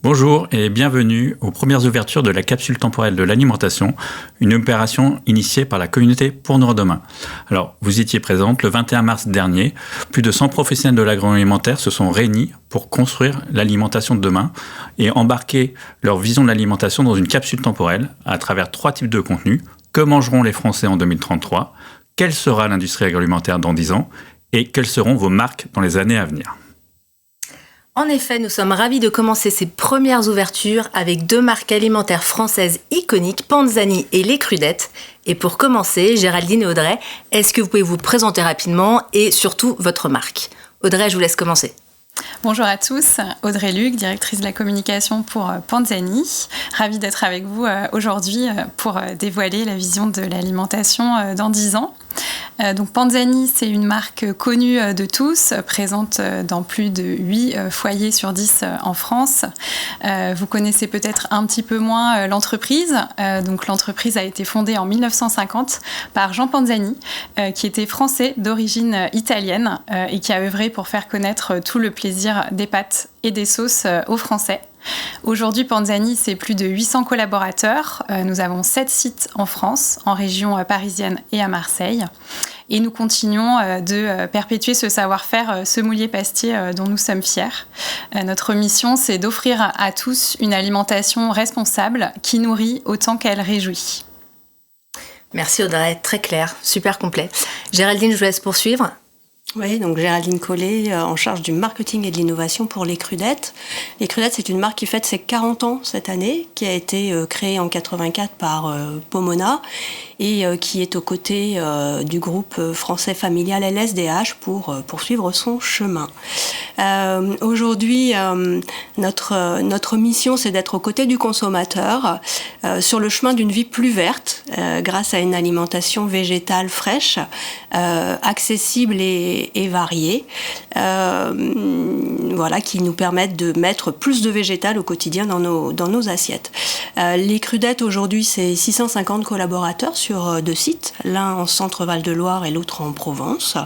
Bonjour et bienvenue aux premières ouvertures de la capsule temporelle de l'alimentation, une opération initiée par la communauté Pour Nourrir Demain. Alors, vous étiez présente le 21 mars dernier. Plus de 100 professionnels de l'agroalimentaire se sont réunis pour construire l'alimentation de demain et embarquer leur vision de l'alimentation dans une capsule temporelle à travers 3 types de contenus. Que mangeront les Français en 2033 ? Quelle sera l'industrie agroalimentaire dans 10 ans ? Et quelles seront vos marques dans les années à venir ? En effet, nous sommes ravis de commencer ces premières ouvertures avec 2 marques alimentaires françaises iconiques, Panzani et Les Crudettes. Et pour commencer, Géraldine et Audrey, est-ce que vous pouvez vous présenter rapidement et surtout votre marque ? Audrey, je vous laisse commencer. Bonjour à tous, Audrey Luc, directrice de la communication pour Panzani. Ravie d'être avec vous aujourd'hui pour dévoiler la vision de l'alimentation dans 10 ans. Donc Panzani, c'est une marque connue de tous, présente dans plus de 8 foyers sur 10 en France. Vous connaissez peut-être un petit peu moins l'entreprise. Donc l'entreprise a été fondée en 1950 par Jean Panzani, qui était français d'origine italienne et qui a œuvré pour faire connaître tout le plaisir des pâtes et des sauces aux Français. Aujourd'hui, Panzani, c'est plus de 800 collaborateurs. Nous avons 7 sites en France, en région parisienne et à Marseille. Et nous continuons de perpétuer ce savoir-faire semoule-pastier dont nous sommes fiers. Notre mission, c'est d'offrir à tous une alimentation responsable qui nourrit autant qu'elle réjouit. Merci Audrey, très clair, super complet. Géraldine, je vous laisse poursuivre. Oui, donc Géraldine Collet, en charge du marketing et de l'innovation pour Les Crudettes. Les Crudettes, c'est une marque qui fête ses 40 ans cette année, qui a été créée en 84 par Pomona et qui est aux côtés du groupe français familial LSDH pour poursuivre son chemin. Aujourd'hui, notre mission, c'est d'être aux côtés du consommateur sur le chemin d'une vie plus verte grâce à une alimentation végétale fraîche, accessible et variées, voilà, qui nous permettent de mettre plus de végétal au quotidien dans nos assiettes. Les Crudettes, aujourd'hui, c'est 650 collaborateurs sur 2 sites, l'un en Centre-Val de Loire et l'autre en Provence.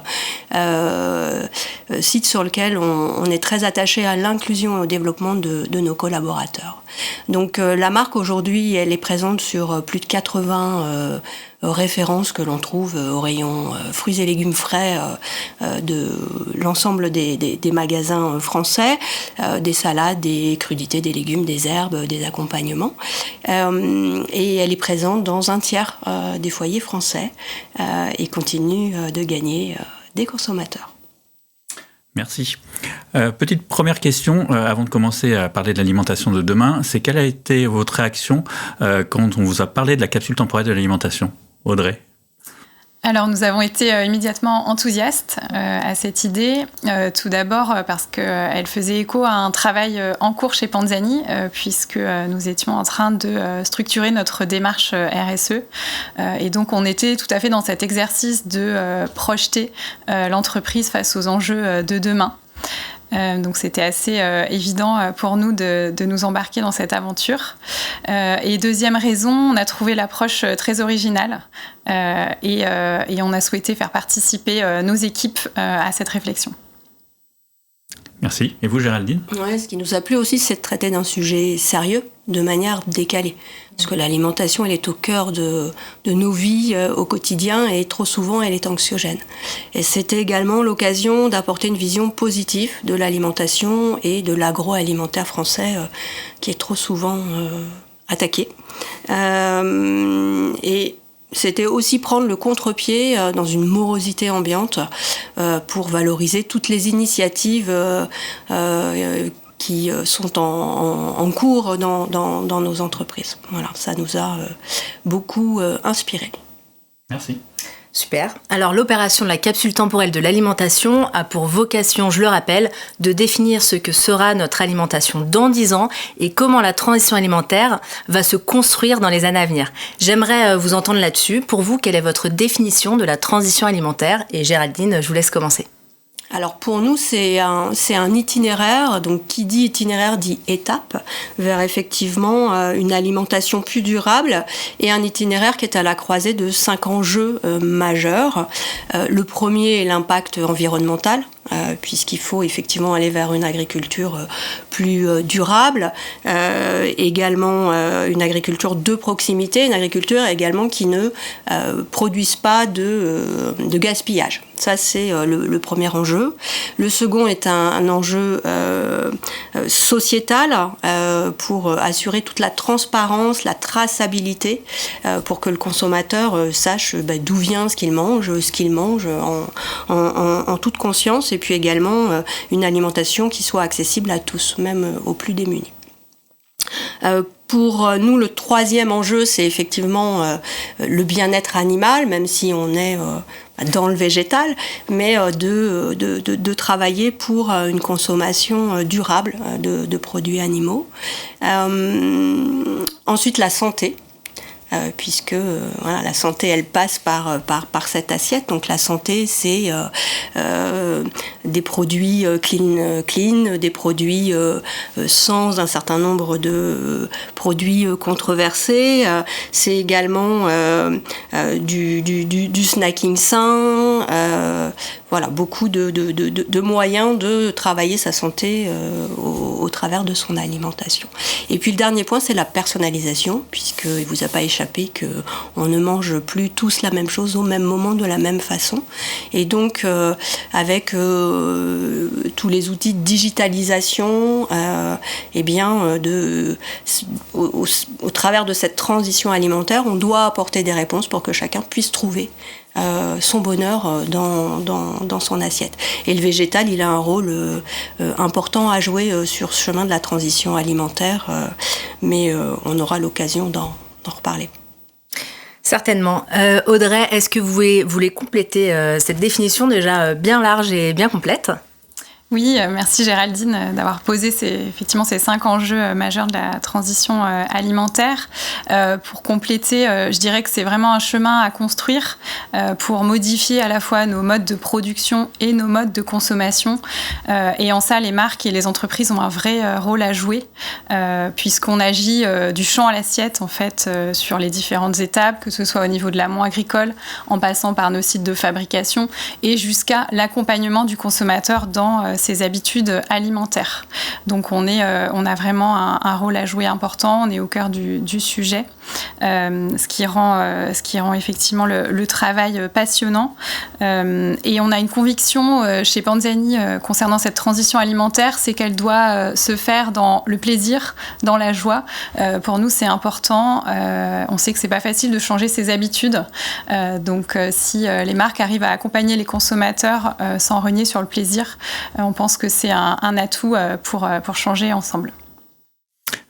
Site sur lequel on est très attaché à l'inclusion et au développement de nos collaborateurs. Donc la marque, aujourd'hui, elle est présente sur plus de 80 références que l'on trouve au rayon fruits et légumes frais de l'ensemble des magasins français, des salades, des crudités, des légumes, des herbes, des accompagnements. Et elle est présente dans 1/3 des foyers français et continue de gagner des consommateurs. Merci. Petite première question, avant de commencer à parler de l'alimentation de demain, c'est quelle a été votre réaction quand on vous a parlé de la capsule temporelle de l'alimentation ? Audrey ? Alors, nous avons été immédiatement enthousiastes à cette idée. Tout d'abord parce qu'elle faisait écho à un travail en cours chez Panzani, puisque nous étions en train de structurer notre démarche RSE. Et donc, on était tout à fait dans cet exercice de projeter l'entreprise face aux enjeux de demain. Donc c'était assez évident pour nous de nous embarquer dans cette aventure. Et deuxième raison, on a trouvé l'approche très originale et on a souhaité faire participer nos équipes à cette réflexion. Merci. Et vous, Géraldine ? Ouais, ce qui nous a plu aussi, c'est de traiter d'un sujet sérieux de manière décalée. Parce que l'alimentation, elle est au cœur de nos vies au quotidien et trop souvent, elle est anxiogène. Et c'était également l'occasion d'apporter une vision positive de l'alimentation et de l'agroalimentaire français qui est trop souvent attaqué. Et c'était aussi prendre le contre-pied dans une morosité ambiante pour valoriser toutes les initiatives qui sont en cours dans nos entreprises. Voilà, ça nous a beaucoup inspirés. Merci. Super. Alors l'opération de la capsule temporelle de l'alimentation a pour vocation, je le rappelle, de définir ce que sera notre alimentation dans 10 ans et comment la transition alimentaire va se construire dans les années à venir. J'aimerais vous entendre là-dessus. Pour vous, quelle est votre définition de la transition alimentaire ? Et Géraldine, je vous laisse commencer. Alors pour nous, c'est un itinéraire, donc qui dit itinéraire dit étape, vers effectivement une alimentation plus durable et un itinéraire qui est à la croisée de 5 enjeux majeurs. Le premier est l'impact environnemental. puisqu'il faut effectivement aller vers une agriculture plus durable, également une agriculture de proximité, une agriculture également qui ne produise pas de gaspillage. Ça, c'est le premier enjeu. Le second est un enjeu sociétal pour assurer toute la transparence, la traçabilité, pour que le consommateur sache d'où vient ce qu'il mange en toute conscience, et puis également une alimentation qui soit accessible à tous, même aux plus démunis. Pour nous, le troisième enjeu, c'est effectivement le bien-être animal, même si on est dans le végétal, mais de travailler pour une consommation durable de produits animaux. Ensuite, la santé. Puisque la santé, elle passe par cette assiette. Donc la santé, c'est des produits clean, des produits sans un certain nombre de produits controversés. C'est également du snacking sain. Beaucoup de moyens de travailler sa santé au travers de son alimentation. Et puis le dernier point, c'est la personnalisation, puisqu'il ne vous a pas échappé qu'on ne mange plus tous la même chose au même moment de la même façon. Et donc, avec tous les outils de digitalisation, au travers de cette transition alimentaire, on doit apporter des réponses pour que chacun puisse trouver son bonheur dans son assiette. Et le végétal, il a un rôle important à jouer sur ce chemin de la transition alimentaire, mais on aura l'occasion d'en reparler. Certainement. Audrey, est-ce que vous voulez compléter cette définition déjà bien large et bien complète ? Oui, merci Géraldine d'avoir posé effectivement ces 5 enjeux majeurs de la transition alimentaire. Pour compléter, je dirais que c'est vraiment un chemin à construire pour modifier à la fois nos modes de production et nos modes de consommation. Et en ça, les marques et les entreprises ont un vrai rôle à jouer, puisqu'on agit du champ à l'assiette en fait sur les différentes étapes, que ce soit au niveau de l'amont agricole, en passant par nos sites de fabrication et jusqu'à l'accompagnement du consommateur dans ses habitudes alimentaires. Donc on a vraiment un rôle à jouer important, on est au cœur du sujet, ce qui rend effectivement le travail passionnant. Et on a une conviction chez Panzani concernant cette transition alimentaire, c'est qu'elle doit se faire dans le plaisir, dans la joie. Pour nous, c'est important. On sait que c'est pas facile de changer ses habitudes. Donc si les marques arrivent à accompagner les consommateurs sans renier sur le plaisir, on pense que c'est un atout pour changer ensemble.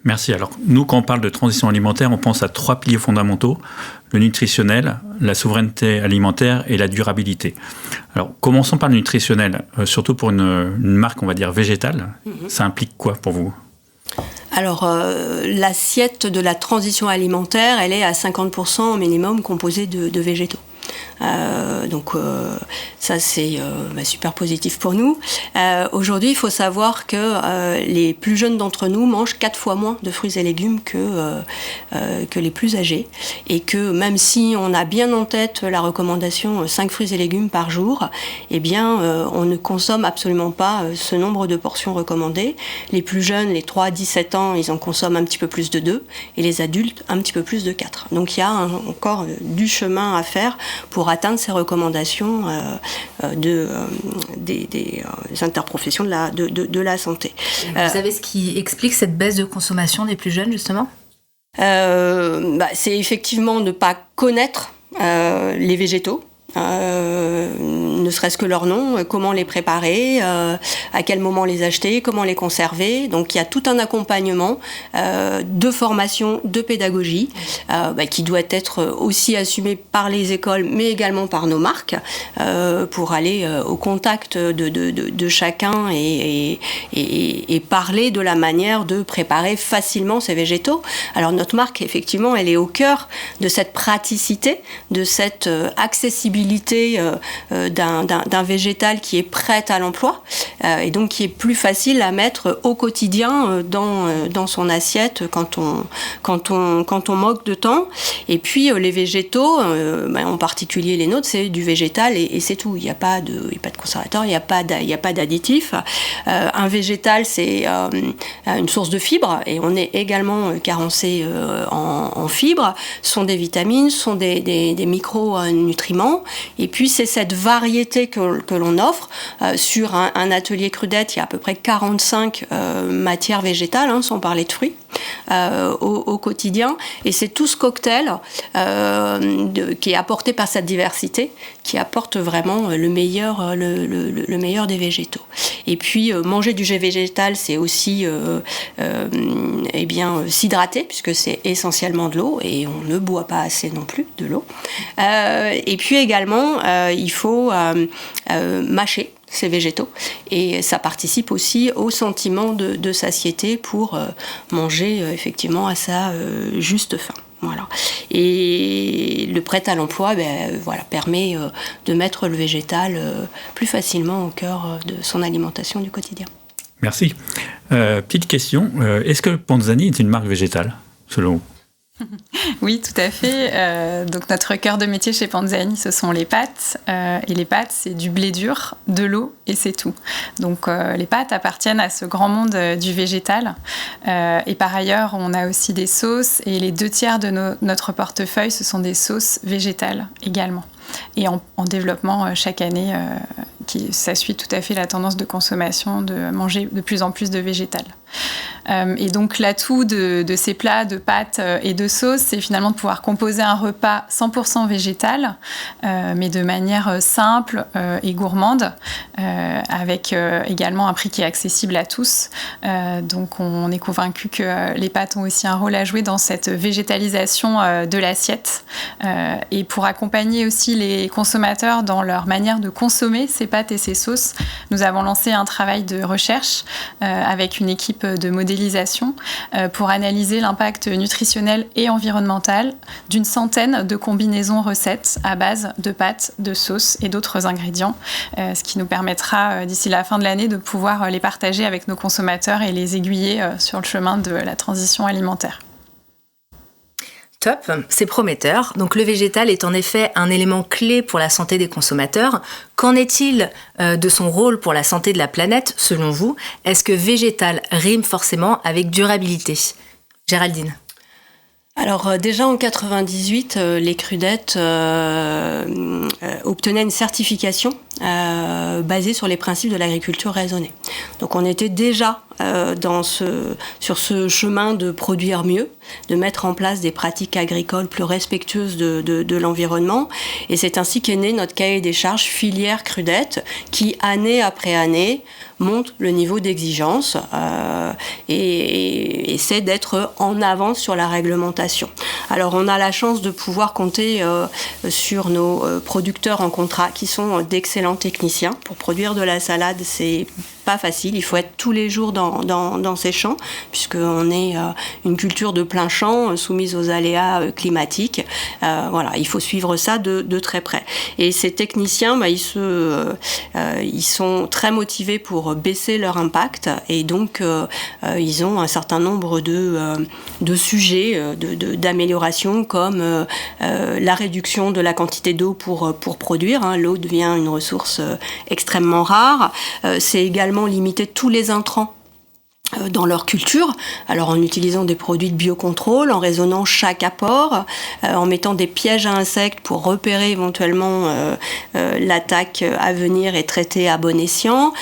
Merci. Alors, nous, quand on parle de transition alimentaire, on pense à 3 piliers fondamentaux, le nutritionnel, la souveraineté alimentaire et la durabilité. Alors, commençons par le nutritionnel, surtout pour une marque, on va dire, végétale. Ça implique quoi pour vous ? Alors, l'assiette de la transition alimentaire, elle est à 50% au minimum composée de végétaux. Ça c'est super positif pour nous. Aujourd'hui, il faut savoir que les plus jeunes d'entre nous mangent 4 fois moins de fruits et légumes que les plus âgés, et que même si on a bien en tête la recommandation 5 fruits et légumes par jour, on ne consomme absolument pas ce nombre de portions recommandées. Les plus jeunes, les 3-17 ans, ils en consomment un petit peu plus de 2, et les adultes un petit peu plus de 4. Donc il y a encore du chemin à faire pour atteindre ces recommandations des interprofessions de la santé. Vous savez ce qui explique cette baisse de consommation des plus jeunes, justement ? C'est effectivement ne pas connaître les végétaux. Ne serait-ce que leur nom, comment les préparer, à quel moment les acheter, comment les conserver. Donc il y a tout un accompagnement de formation, de pédagogie qui doit être aussi assumé par les écoles, mais également par nos marques, pour aller au contact de chacun et parler de la manière de préparer facilement ces végétaux. Alors notre marque, effectivement, elle est au cœur de cette praticité, de cette accessibilité d'un d'un végétal qui est prêt à l'emploi et donc qui est plus facile à mettre au quotidien dans son assiette quand on manque de temps. Et puis les végétaux, en particulier les nôtres, c'est du végétal et c'est tout. Il n'y a pas de conservateur, il n'y a pas d'additif. Un végétal, c'est une source de fibres et on est également carencé en fibres. Ce sont des vitamines, ce sont des micronutriments. Et puis c'est cette variété que l'on offre. Sur un atelier Crudette, il y a à peu près 45 matières végétales, sans parler de fruits, au quotidien. Et c'est tout ce cocktail qui est apporté par cette diversité qui apporte vraiment le meilleur des végétaux. Et puis manger du végétal, c'est aussi s'hydrater, puisque c'est essentiellement de l'eau et on ne boit pas assez non plus de l'eau. Et puis également, il faut mâcher ces végétaux et ça participe aussi au sentiment de satiété pour manger effectivement à sa juste faim. Voilà. Et le prêt à l'emploi permet de mettre le végétal plus facilement au cœur de son alimentation du quotidien. Merci. Petite question, est-ce que Panzani est une marque végétale, selon vous ? Oui, tout à fait. Donc notre cœur de métier chez Panzani, ce sont les pâtes. Et les pâtes, c'est du blé dur, de l'eau et c'est tout. Donc les pâtes appartiennent à ce grand monde du végétal. Et par ailleurs, on a aussi des sauces. Et les 2/3 de notre portefeuille, ce sont des sauces végétales également. Et en développement chaque année, ça suit tout à fait la tendance de consommation de manger de plus en plus de végétal. Et donc l'atout de ces plats de pâtes et de sauces, c'est finalement de pouvoir composer un repas 100% végétal, mais de manière simple et gourmande, avec également un prix qui est accessible à tous. Donc on est convaincu que les pâtes ont aussi un rôle à jouer dans cette végétalisation de l'assiette. Et pour accompagner aussi les consommateurs dans leur manière de consommer ces pâtes et ces sauces, nous avons lancé un travail de recherche avec une équipe de modélisation pour analyser l'impact nutritionnel et environnemental d'une centaine de combinaisons recettes à base de pâtes, de sauces et d'autres ingrédients, ce qui nous permettra d'ici la fin de l'année de pouvoir les partager avec nos consommateurs et les aiguiller sur le chemin de la transition alimentaire. Top, c'est prometteur. Donc le végétal est en effet un élément clé pour la santé des consommateurs. Qu'en est-il de son rôle pour la santé de la planète, selon vous ? Est-ce que végétal rime forcément avec durabilité ? Géraldine. Alors déjà en 98, les Crudettes obtenaient une certification basée sur les principes de l'agriculture raisonnée. Donc on était déjà sur ce chemin de produire mieux, de mettre en place des pratiques agricoles plus respectueuses de l'environnement. Et c'est ainsi qu'est né notre cahier des charges filière Crudette qui, année après année, monte le niveau d'exigence et essaie d'être en avance sur la réglementation. Alors on a la chance de pouvoir compter sur nos producteurs en contrat qui sont d'excellents techniciens. Pour produire de la salade, c'est pas facile, il faut être tous les jours dans ces champs, puisqu'on est une culture de plein champ, soumise aux aléas climatiques. Voilà, il faut suivre ça de très près. Et ces techniciens, ils sont très motivés pour baisser leur impact, et donc ils ont un certain nombre de sujets d'amélioration, comme la réduction de la quantité d'eau pour produire. L'eau devient une ressource extrêmement rare. C'est également limiter tous les intrants dans leur culture, alors en utilisant des produits de biocontrôle, en raisonnant chaque apport, en mettant des pièges à insectes pour repérer éventuellement l'attaque à venir et traiter à bon escient.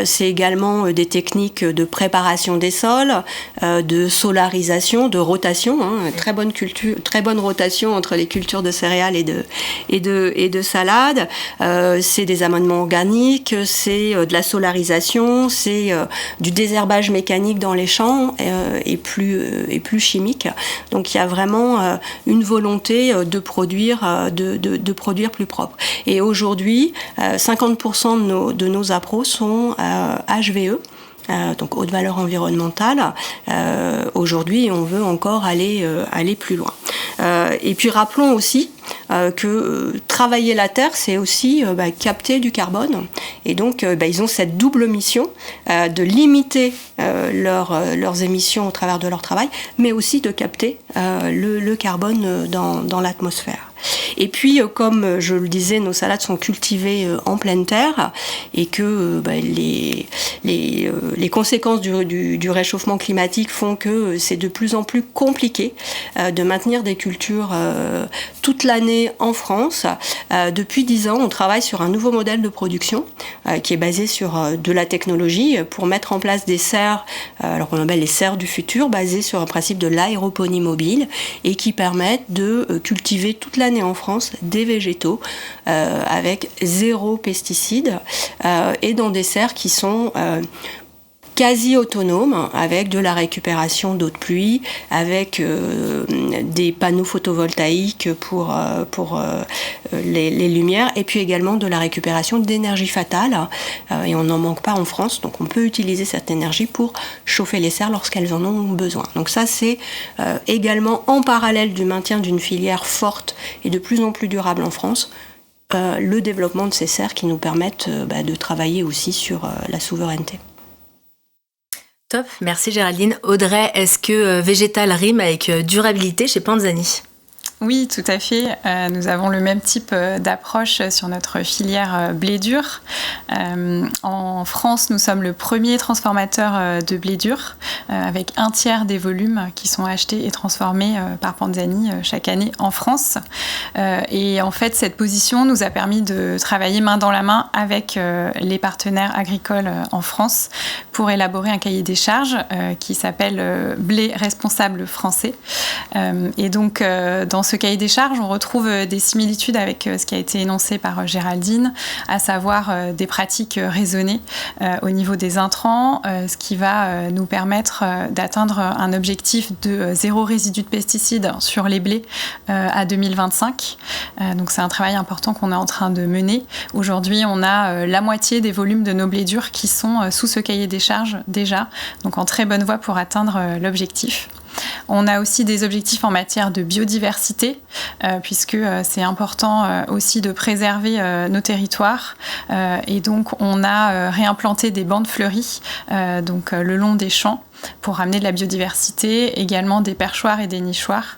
C'est également des techniques de préparation des sols, de solarisation, de rotation, très bonne rotation entre les cultures de céréales et de salades. C'est des amendements organiques, c'est de la solarisation, c'est du désherbage mécanique dans les champs et plus chimique. Donc il y a vraiment une volonté de produire plus propre. Et aujourd'hui, 50% de nos appros sont HVE. Donc haute valeur environnementale. Aujourd'hui, on veut encore aller plus loin. Et puis rappelons aussi que travailler la terre, c'est aussi capter du carbone. Et donc, ils ont cette double mission de limiter leurs émissions au travers de leur travail, mais aussi de capter le carbone dans l'atmosphère. Et puis, comme je le disais, nos salades sont cultivées en pleine terre et que les conséquences du réchauffement climatique font que c'est de plus en plus compliqué de maintenir des cultures toute l'année en France. Depuis 10 ans, on travaille sur un nouveau modèle de production qui est basé sur de la technologie pour mettre en place des serres, alors qu'on appelle les serres du futur, basées sur un principe de l'aéroponie mobile et qui permettent de cultiver toute l'année en France des végétaux avec 0 pesticides et dans des serres qui sont quasi autonomes, avec de la récupération d'eau de pluie, avec des panneaux photovoltaïques pour les lumières, et puis également de la récupération d'énergie fatale. Et on n'en manque pas en France, donc on peut utiliser cette énergie pour chauffer les serres lorsqu'elles en ont besoin. Donc ça, c'est également en parallèle du maintien d'une filière forte et de plus en plus durable en France, le développement de ces serres qui nous permettent de travailler aussi sur la souveraineté. Top, merci Géraldine. Audrey, est-ce que végétal rime avec durabilité chez Panzani ? Oui, tout à fait. Nous avons le même type d'approche sur notre filière blé dur. En France, nous sommes le premier transformateur de blé dur, avec 1/3 des volumes qui sont achetés et transformés par Panzani chaque année en France. Et en fait, cette position nous a permis de travailler main dans la main avec les partenaires agricoles en France pour élaborer un cahier des charges qui s'appelle Blé responsable français. Et donc, dans ce cahier des charges, on retrouve des similitudes avec ce qui a été énoncé par Géraldine, à savoir des pratiques raisonnées au niveau des intrants, ce qui va nous permettre d'atteindre un objectif de 0 résidu de pesticides sur les blés à 2025. Donc c'est un travail important qu'on est en train de mener. Aujourd'hui, on a la moitié des volumes de nos blés durs qui sont sous ce cahier des charges déjà, donc en très bonne voie pour atteindre l'objectif. On a aussi des objectifs en matière de biodiversité, puisque c'est important aussi de préserver nos territoires. Et donc, on a réimplanté des bandes fleuries donc, le long des champs pour ramener de la biodiversité, également des perchoirs et des nichoirs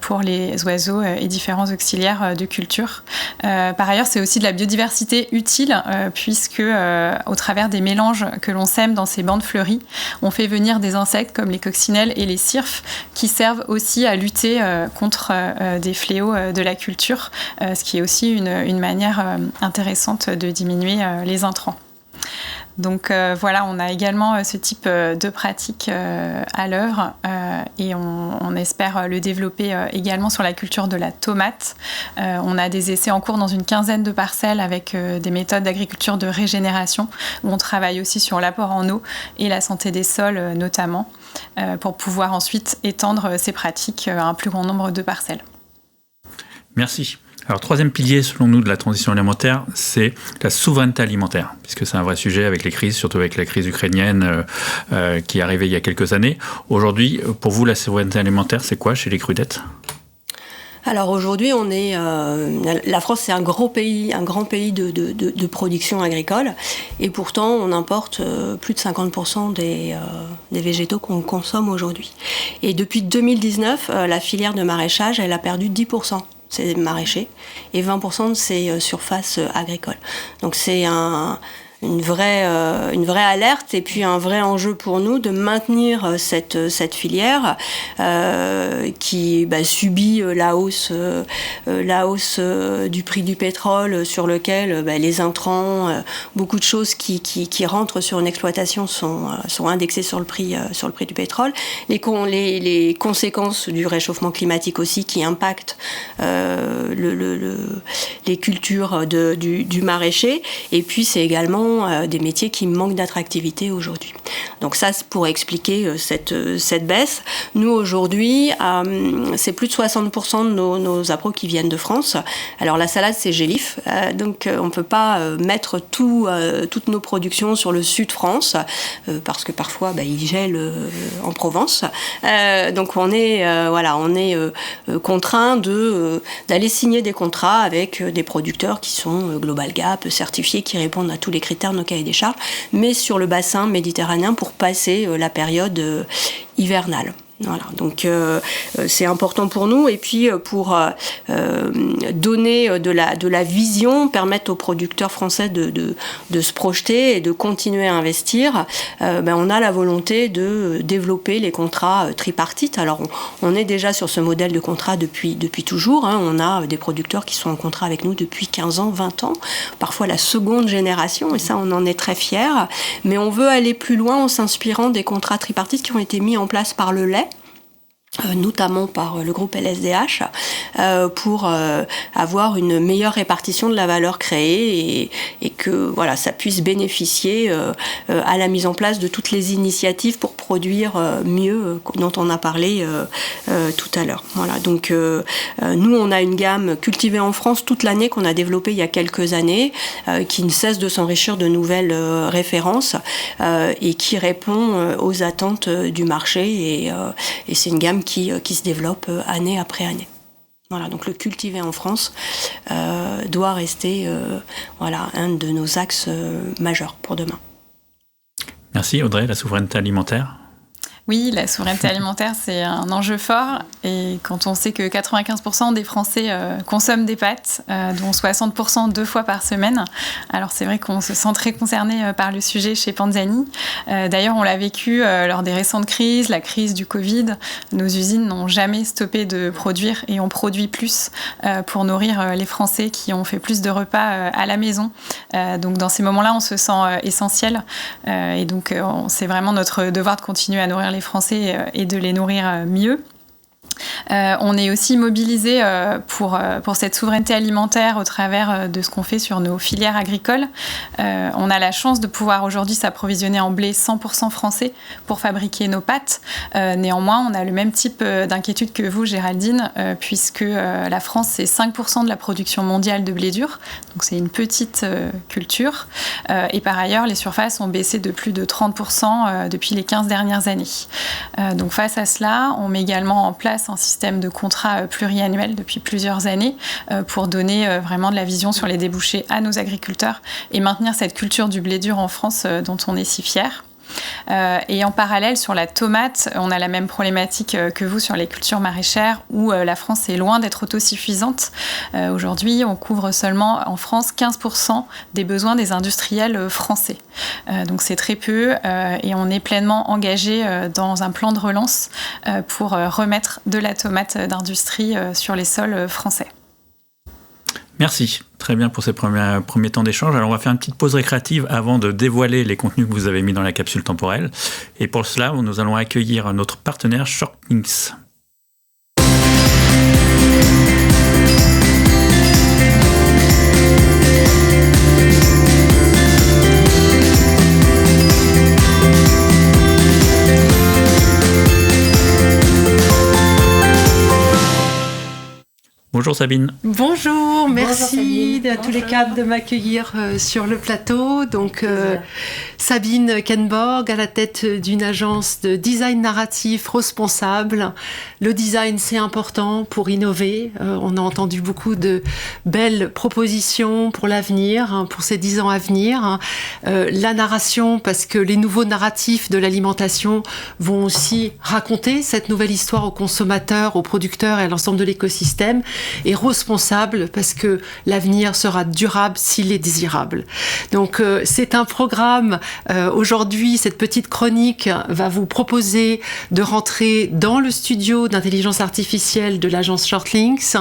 pour les oiseaux et différents auxiliaires de culture. Par ailleurs, c'est aussi de la biodiversité utile, puisque au travers des mélanges que l'on sème dans ces bandes fleuries, on fait venir des insectes comme les coccinelles et les cirfes, qui servent aussi à lutter contre des fléaux de la culture, ce qui est aussi une manière intéressante de diminuer les intrants. Donc voilà, on a également ce type de pratique à l'œuvre et on espère le développer également sur la culture de la tomate. On a des essais en cours dans une 15aine de parcelles avec des méthodes d'agriculture de régénération où on travaille aussi sur l'apport en eau et la santé des sols notamment pour pouvoir ensuite étendre ces pratiques à un plus grand nombre de parcelles. Merci. Alors, troisième pilier, selon nous, de la transition alimentaire, c'est la souveraineté alimentaire, puisque c'est un vrai sujet avec les crises, surtout avec la crise ukrainienne qui est arrivée il y a quelques années. Aujourd'hui, pour vous, la souveraineté alimentaire, c'est quoi chez les Crudettes ? Alors aujourd'hui, la France, c'est un grand pays de production agricole, et pourtant on importe plus de 50% des végétaux qu'on consomme aujourd'hui. Et depuis 2019, la filière de maraîchage, elle a perdu 10%. C'est maraîchers, et 20% de ses surfaces agricoles. Donc c'est une vraie alerte et puis un vrai enjeu pour nous de maintenir cette filière qui subit la hausse du prix du pétrole, sur lequel les intrants, beaucoup de choses qui rentrent sur une exploitation sont indexées sur le prix du pétrole. Les conséquences du réchauffement climatique aussi qui impactent les cultures du maraîcher, et puis c'est également sont des métiers qui manquent d'attractivité aujourd'hui. Donc ça, c'est pour expliquer cette baisse. Nous, aujourd'hui, c'est plus de 60% de nos appros qui viennent de France. Alors la salade, c'est Gélif, donc on ne peut pas mettre toutes nos productions sur le sud de France, parce que parfois, il gèle en Provence. Donc on est contraint d'aller signer des contrats avec des producteurs qui sont Global Gap, certifiés, qui répondent à tous les critères de nos cahiers des charges, mais sur le bassin méditerranéen pour passer la période hivernale. Voilà, donc c'est important pour nous, et puis pour donner de la vision, permettre aux producteurs français de se projeter et de continuer à investir, on a la volonté de développer les contrats tripartites. Alors on est déjà sur ce modèle de contrat depuis toujours, hein. On a des producteurs qui sont en contrat avec nous depuis 15 ans, 20 ans, parfois la seconde génération, et ça on en est très fiers, mais on veut aller plus loin en s'inspirant des contrats tripartites qui ont été mis en place par le lait, notamment par le groupe LSDH, pour avoir une meilleure répartition de la valeur créée et que voilà, ça puisse bénéficier à la mise en place de toutes les initiatives pour produire mieux, dont on a parlé tout à l'heure. Voilà, donc nous on a une gamme cultivée en France toute l'année qu'on a développée il y a quelques années, qui ne cesse de s'enrichir de nouvelles références et qui répond aux attentes du marché, et c'est une gamme qui se développe année après année. Voilà, donc le cultivé en France doit rester un de nos axes majeurs pour demain. Merci Audrey, la souveraineté alimentaire. Oui, la souveraineté alimentaire, c'est un enjeu fort. Et quand on sait que 95% des Français consomment des pâtes, dont 60% 2 fois par semaine, alors c'est vrai qu'on se sent très concerné par le sujet chez Panzani. D'ailleurs, on l'a vécu lors des récentes crises, la crise du Covid. Nos usines n'ont jamais stoppé de produire et on produit plus pour nourrir les Français qui ont fait plus de repas à la maison. Donc dans ces moments-là, on se sent essentiel. Et donc, c'est vraiment notre devoir de continuer à nourrir les Français et de les nourrir mieux. On est aussi mobilisé pour cette souveraineté alimentaire au travers de ce qu'on fait sur nos filières agricoles. On a la chance de pouvoir aujourd'hui s'approvisionner en blé 100% français pour fabriquer nos pâtes. Néanmoins, on a le même type d'inquiétude que vous, Géraldine, puisque la France, c'est 5% de la production mondiale de blé dur. Donc c'est une petite culture. Et par ailleurs, les surfaces ont baissé de plus de 30% depuis les 15 dernières années. Donc face à cela, on met également en place un système de contrat pluriannuel depuis plusieurs années pour donner vraiment de la vision sur les débouchés à nos agriculteurs et maintenir cette culture du blé dur en France dont on est si fiers. Et en parallèle, sur la tomate, on a la même problématique que vous sur les cultures maraîchères où la France est loin d'être autosuffisante. Aujourd'hui, on couvre seulement en France 15% des besoins des industriels français. Donc c'est très peu et on est pleinement engagé dans un plan de relance pour remettre de la tomate d'industrie sur les sols français. Merci, très bien pour ces premiers temps d'échange. Alors on va faire une petite pause récréative avant de dévoiler les contenus que vous avez mis dans la capsule temporelle. Et pour cela, nous allons accueillir notre partenaire Shortlinks. Bonjour Sabine. Bonjour, merci à tous les quatre de m'accueillir sur le plateau. Donc Sabine Kenborg à la tête d'une agence de design narratif responsable. Le design, c'est important pour innover. On a entendu beaucoup de belles propositions pour l'avenir, pour ces 10 ans à venir. La narration, parce que les nouveaux narratifs de l'alimentation vont aussi raconter cette nouvelle histoire aux consommateurs, aux producteurs et à l'ensemble de l'écosystème. Et responsable parce que l'avenir sera durable s'il est désirable. Donc c'est un programme, aujourd'hui cette petite chronique va vous proposer de rentrer dans le studio d'intelligence artificielle de l'agence Shortlinks.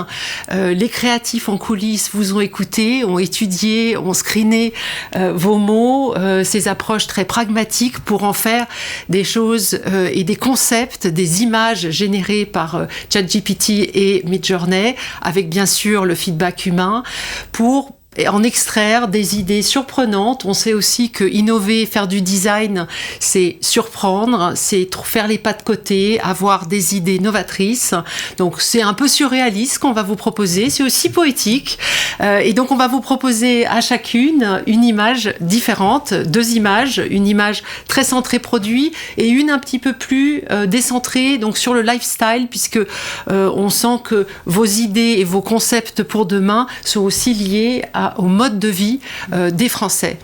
Les créatifs en coulisses vous ont écouté, ont étudié, ont screené vos mots, ces approches très pragmatiques pour en faire des choses et des concepts, des images générées par ChatGPT et Midjourney, avec bien sûr le feedback humain, pour et en extraire des idées surprenantes. On sait aussi que innover, faire du design, c'est surprendre, c'est faire les pas de côté, avoir des idées novatrices. Donc c'est un peu surréaliste qu'on va vous proposer, c'est aussi poétique. Et donc on va vous proposer à chacune une image différente, 2 images, une image très centrée produit et une un petit peu plus décentrée donc sur le lifestyle, puisque on sent que vos idées et vos concepts pour demain sont aussi liés au mode de vie des Français.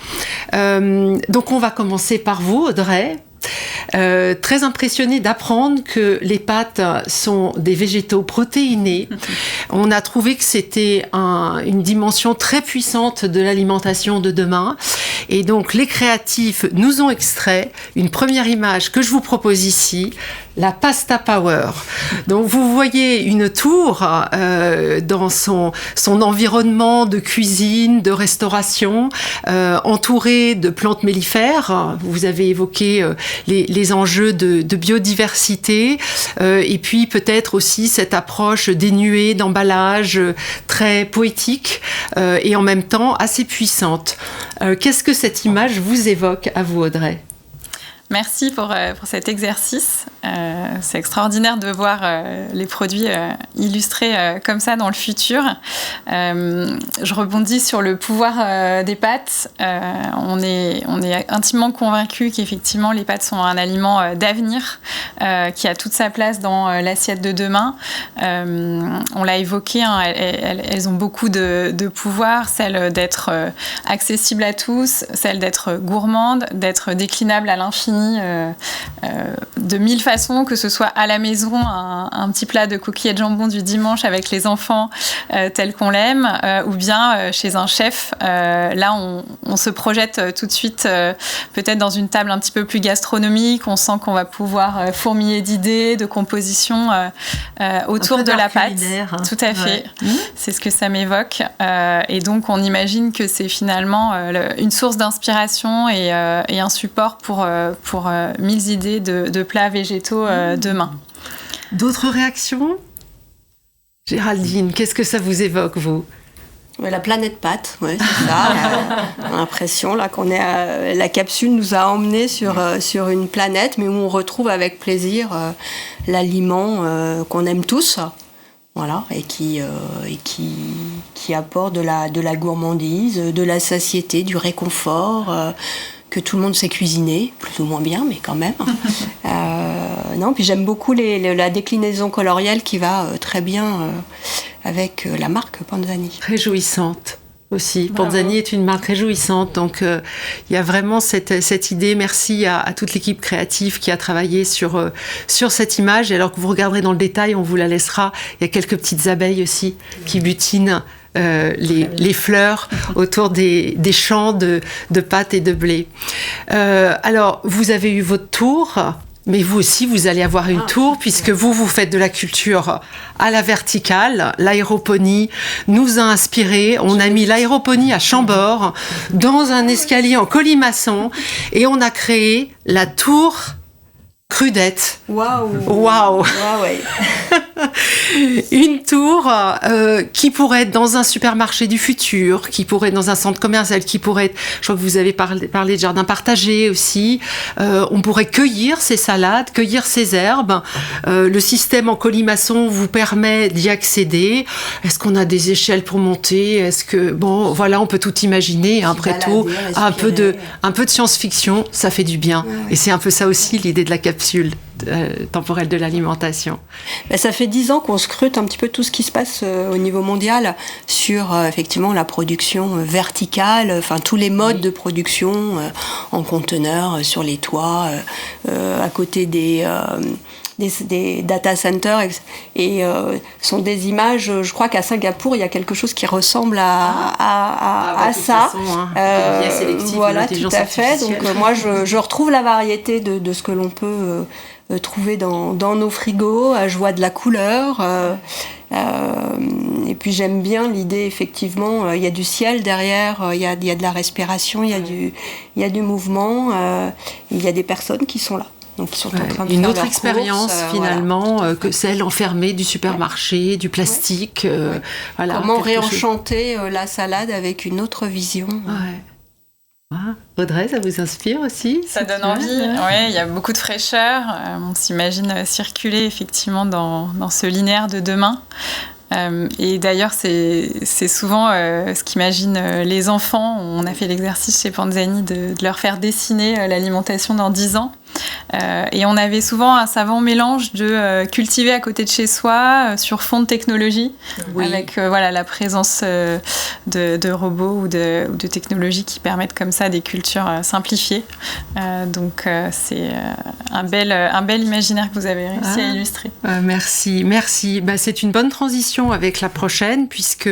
Donc on va commencer par vous, Audrey. Très impressionnée d'apprendre que les pâtes sont des végétaux protéinés. On a trouvé que c'était une dimension très puissante de l'alimentation de demain. Et donc les créatifs nous ont extrait une première image que je vous propose ici, la Pasta Power. Donc vous voyez une tour dans son environnement de cuisine, de restauration, entourée de plantes mellifères. Vous avez évoqué les enjeux de biodiversité et puis peut-être aussi cette approche dénuée d'emballage, très poétique et en même temps assez puissante. Qu'est-ce que cette image vous évoque à vous, Audrey ? Merci pour cet exercice. C'est extraordinaire de voir les produits illustrés comme ça dans le futur. Je rebondis sur le pouvoir des pâtes. On est intimement convaincus qu'effectivement les pâtes sont un aliment d'avenir qui a toute sa place dans l'assiette de demain. On l'a évoqué, hein, elles ont beaucoup de pouvoir, celle d'être accessible à tous, celle d'être gourmande, d'être déclinable à l'infini. De 1000 façons, que ce soit à la maison, un petit plat de coquillettes de jambon du dimanche avec les enfants tel qu'on l'aime, ou bien chez un chef. Là, on se projette tout de suite peut-être dans une table un petit peu plus gastronomique. On sent qu'on va pouvoir fourmiller d'idées, de compositions autour de la pâte. Tout à fait. Ouais. C'est ce que ça m'évoque. Et donc, on imagine que c'est finalement une source d'inspiration et un support pour 1000 idées de plats végétaux demain. D'autres réactions ? Géraldine, qu'est-ce que ça vous évoque, vous ? La planète pâte, ouais, c'est ça. On a l'impression là, la capsule nous a emmenés sur une planète, mais où on retrouve avec plaisir l'aliment qu'on aime tous. Voilà, et qui apporte de la gourmandise, de la satiété, du réconfort, que tout le monde sait cuisiner, plus ou moins bien, mais quand même. Non, puis j'aime beaucoup la déclinaison colorielle qui va très bien avec la marque Panzani. Réjouissante aussi. Bravo. Panzani est une marque réjouissante, donc il y a vraiment cette idée. Merci à toute l'équipe créative qui a travaillé sur cette image. Et alors que vous regarderez dans le détail, on vous la laissera. Il y a quelques petites abeilles aussi qui butinent les fleurs autour des champs de pâtes et de blé. Alors, vous avez eu votre tour, mais vous aussi, vous allez avoir une tour, puisque vous faites de la culture à la verticale. L'aéroponie nous a inspirés. On a mis l'aéroponie à Chambord, dans un escalier en colimaçon, et on a créé la tour Crudette. Waouh. Une tour qui pourrait être dans un supermarché du futur, qui pourrait être dans un centre commercial, qui pourrait être, je crois que vous avez parlé de jardin partagé aussi. On pourrait cueillir ces salades, cueillir ces herbes. Le système en colimaçon vous permet d'y accéder. Est-ce qu'on a des échelles pour monter ? Est-ce que on peut tout imaginer. Après tout, un peu de science-fiction, ça fait du bien. Et c'est un peu ça aussi l'idée de la capsule temporelle de l'alimentation. Ça fait 10 ans qu'on scrute un petit peu tout ce qui se passe au niveau mondial sur effectivement la production verticale, enfin tous les modes de production en conteneurs, sur les toits, à côté des data centers, et sont des images. Je crois qu'à Singapour il y a quelque chose qui ressemble à ça. Voilà, tout à fait. Donc moi je retrouve la variété de ce que l'on peut trouver dans nos frigos. Je vois de la couleur. Et puis j'aime bien l'idée, effectivement, il y a du ciel derrière, il y a de la respiration, il y a du mouvement, il y a des personnes qui sont là. Donc, ils sont en train de une faire autre leurs expérience courses, finalement que celle enfermée du supermarché, du plastique. Voilà, comment réenchanter la salade avec une autre vision. Audrey, ça vous inspire aussi? Ça donne envie. Oui, il y a beaucoup de fraîcheur. On s'imagine circuler effectivement dans ce linéaire de demain. Et d'ailleurs, c'est souvent ce qu'imaginent les enfants. On a fait l'exercice chez Panzani de leur faire dessiner l'alimentation dans 10 ans. Et on avait souvent un savant mélange de cultiver à côté de chez soi sur fond de technologie, avec la présence de robots ou de technologies qui permettent comme ça des cultures simplifiées. Donc c'est un bel imaginaire que vous avez réussi à illustrer. Merci. C'est une bonne transition avec la prochaine, puisque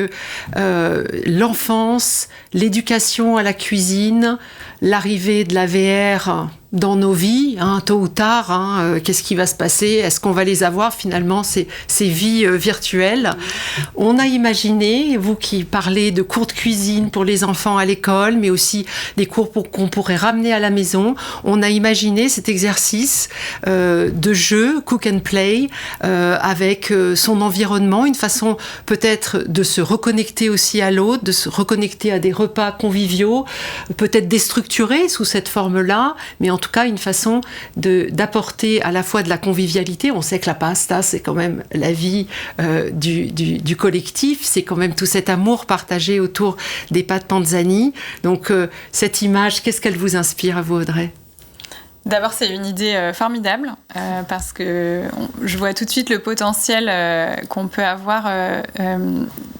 l'enfance, l'éducation à la cuisine, l'arrivée de la VR dans nos vies, tôt ou tard, qu'est-ce qui va se passer? Est-ce qu'on va les avoir finalement, ces vies virtuelles? On a imaginé, vous qui parlez de cours de cuisine pour les enfants à l'école, mais aussi des cours qu'on pourrait ramener à la maison, on a imaginé cet exercice de jeu, cook and play, avec son environnement, une façon peut-être de se reconnecter aussi à l'autre, de se reconnecter à des repas conviviaux, peut-être déstructurés sous cette forme-là, mais en tout cas une façon d'apporter à la fois de la convivialité. On sait que la pasta, c'est quand même la vie du collectif, c'est quand même tout cet amour partagé autour des pâtes Panzani. Donc cette image, qu'est-ce qu'elle vous inspire à vous, Audrey? D'abord, c'est une idée formidable parce que je vois tout de suite le potentiel qu'on peut avoir